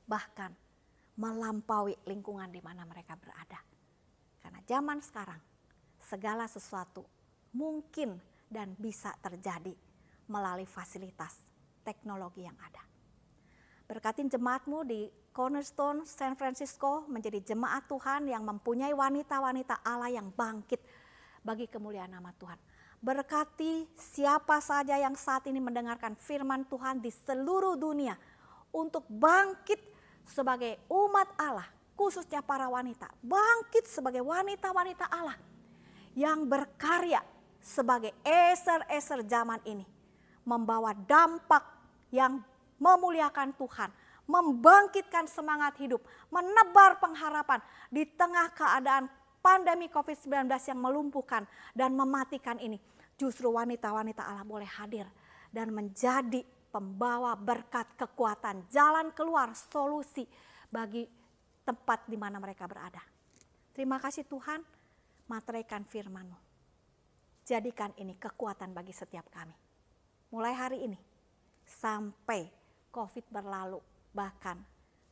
Bahkan melampaui lingkungan di mana mereka berada. Karena zaman sekarang, segala sesuatu mungkin dan bisa terjadi melalui fasilitas teknologi yang ada. Berkatin jemaat-Mu di Cornerstone San Francisco menjadi jemaat Tuhan yang mempunyai wanita-wanita Allah yang bangkit bagi kemuliaan nama Tuhan. Berkati siapa saja yang saat ini mendengarkan firman Tuhan di seluruh dunia untuk bangkit sebagai umat Allah, khususnya para wanita, bangkit sebagai wanita-wanita Allah yang berkarya sebagai Ezer-Ezer zaman ini, membawa dampak yang memuliakan Tuhan, membangkitkan semangat hidup, menebar pengharapan di tengah keadaan pandemi COVID-19 yang melumpuhkan dan mematikan ini. Justru wanita-wanita Allah boleh hadir dan menjadi pembawa berkat, kekuatan, jalan keluar, solusi bagi tempat di mana mereka berada. Terima kasih Tuhan. Materaikan firman-Mu. Jadikan ini kekuatan bagi setiap kami. Mulai hari ini sampai COVID berlalu, bahkan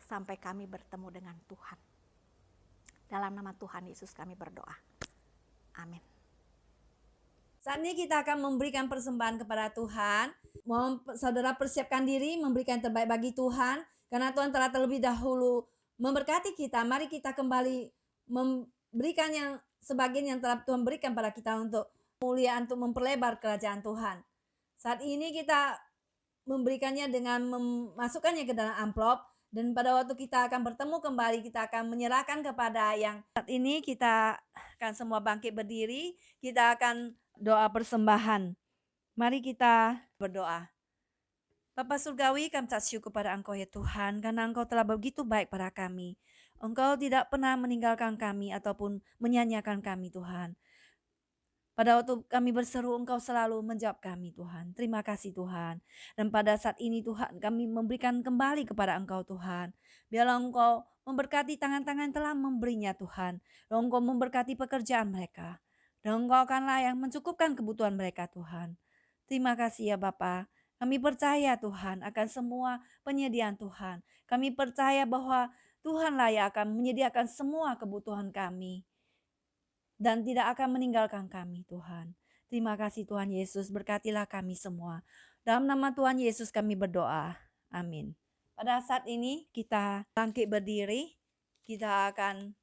sampai kami bertemu dengan Tuhan. Dalam nama Tuhan Yesus kami berdoa. Amin. Saat ini kita akan memberikan persembahan kepada Tuhan. Mohon saudara persiapkan diri memberikan yang terbaik bagi Tuhan. Karena Tuhan telah terlebih dahulu memberkati kita. Mari kita kembali memberikan yang sebagian yang telah Tuhan berikan pada kita untuk mulia, untuk memperlebar kerajaan Tuhan. Saat ini kita memberikannya dengan memasukkannya ke dalam amplop. Dan pada waktu kita akan bertemu kembali, kita akan menyerahkan kepada yang saat ini. Kita akan semua bangkit berdiri. Kita akan doa persembahan. Mari kita berdoa. Bapa Surgawi, kami ucap syukur pada Engkau ya Tuhan, karena Engkau telah begitu baik pada kami. Engkau tidak pernah meninggalkan kami ataupun menyanyiakan kami Tuhan. Pada waktu kami berseru, Engkau selalu menjawab kami Tuhan. Terima kasih Tuhan. Dan pada saat ini Tuhan, kami memberikan kembali kepada Engkau Tuhan. Biarlah Engkau memberkati tangan-tangan yang telah memberinya Tuhan. Dan Engkau memberkati pekerjaan mereka. Dan Engkau akanlah yang mencukupkan kebutuhan mereka Tuhan. Terima kasih ya Bapa. Kami percaya Tuhan akan semua penyediaan Tuhan. Kami percaya bahwa Tuhanlah yang akan menyediakan semua kebutuhan kami. Dan tidak akan meninggalkan kami Tuhan. Terima kasih Tuhan Yesus, berkatilah kami semua. Dalam nama Tuhan Yesus kami berdoa. Amin. Pada saat ini kita bangkit berdiri. Kita akan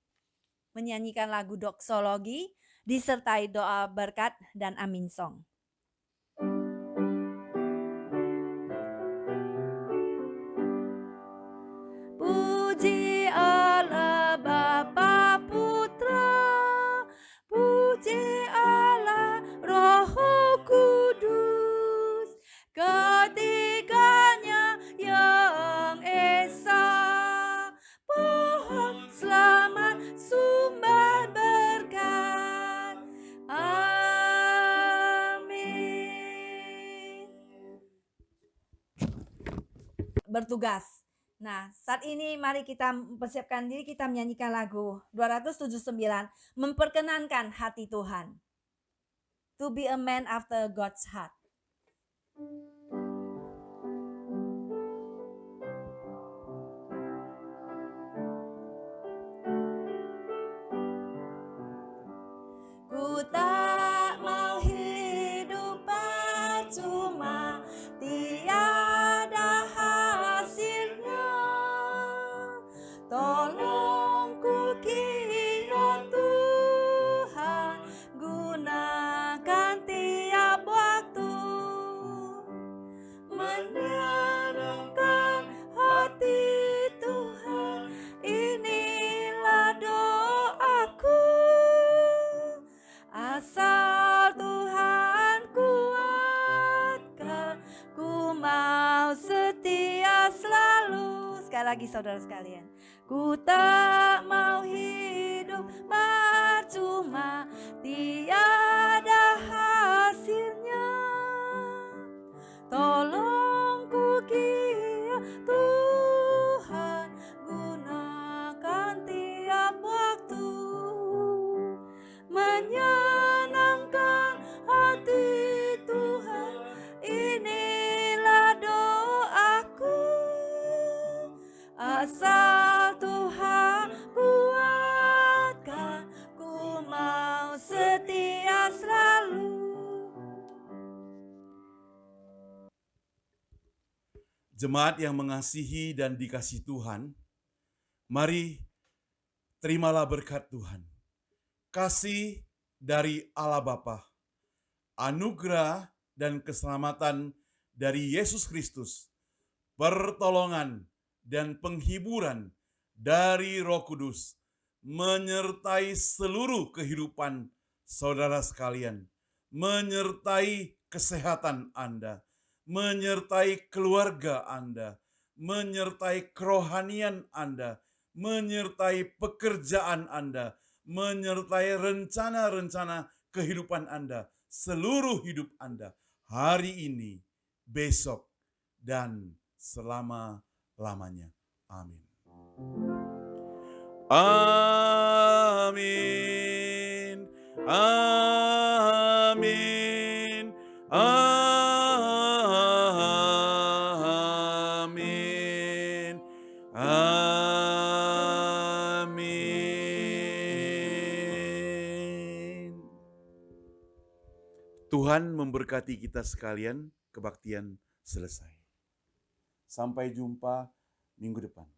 menyanyikan lagu doksologi disertai doa berkat dan amin song. Puji Allah Bapa Putra, puji Allah Roh Kudus, ketiganya yang esa, pohon selamat sumber berkat. Amin. Bertugas. Nah, saat ini mari kita mempersiapkan diri, kita menyanyikan lagu 279, memperkenankan hati Tuhan. To be a man after God's heart. Ku tak mau hidup percuma, tiada hasilnya. Tolong ku kira Tuhan, gunakan tiap waktu, menyenangkan hati Tuhan, inilah doaku. Asal Tuhan kuatkan, ku mau setia selalu. Sekali lagi saudara sekalian. Ku tak mau hidup percuma, tiada hasilnya. Tolong ku kira Tuhan, gunakan tiap waktu, menyenangkan hati Tuhan, inilah doaku. Asal Tuhan kuatkan, ku mau setia selalu. Jemaat yang mengasihi dan dikasihi Tuhan, mari terimalah berkat Tuhan. Kasih dari Allah Bapa, anugerah dan keselamatan dari Yesus Kristus, pertolongan dan penghiburan dari Roh Kudus menyertai seluruh kehidupan saudara sekalian, menyertai kesehatan Anda, menyertai keluarga Anda, menyertai kerohanian Anda, menyertai pekerjaan Anda, menyertai rencana-rencana kehidupan Anda, seluruh hidup Anda, hari ini, besok, dan selama-lamanya. Amin. Amin. Amin. Amin. Amin. Tuhan memberkati kita sekalian, kebaktian selesai. Sampai jumpa minggu depan.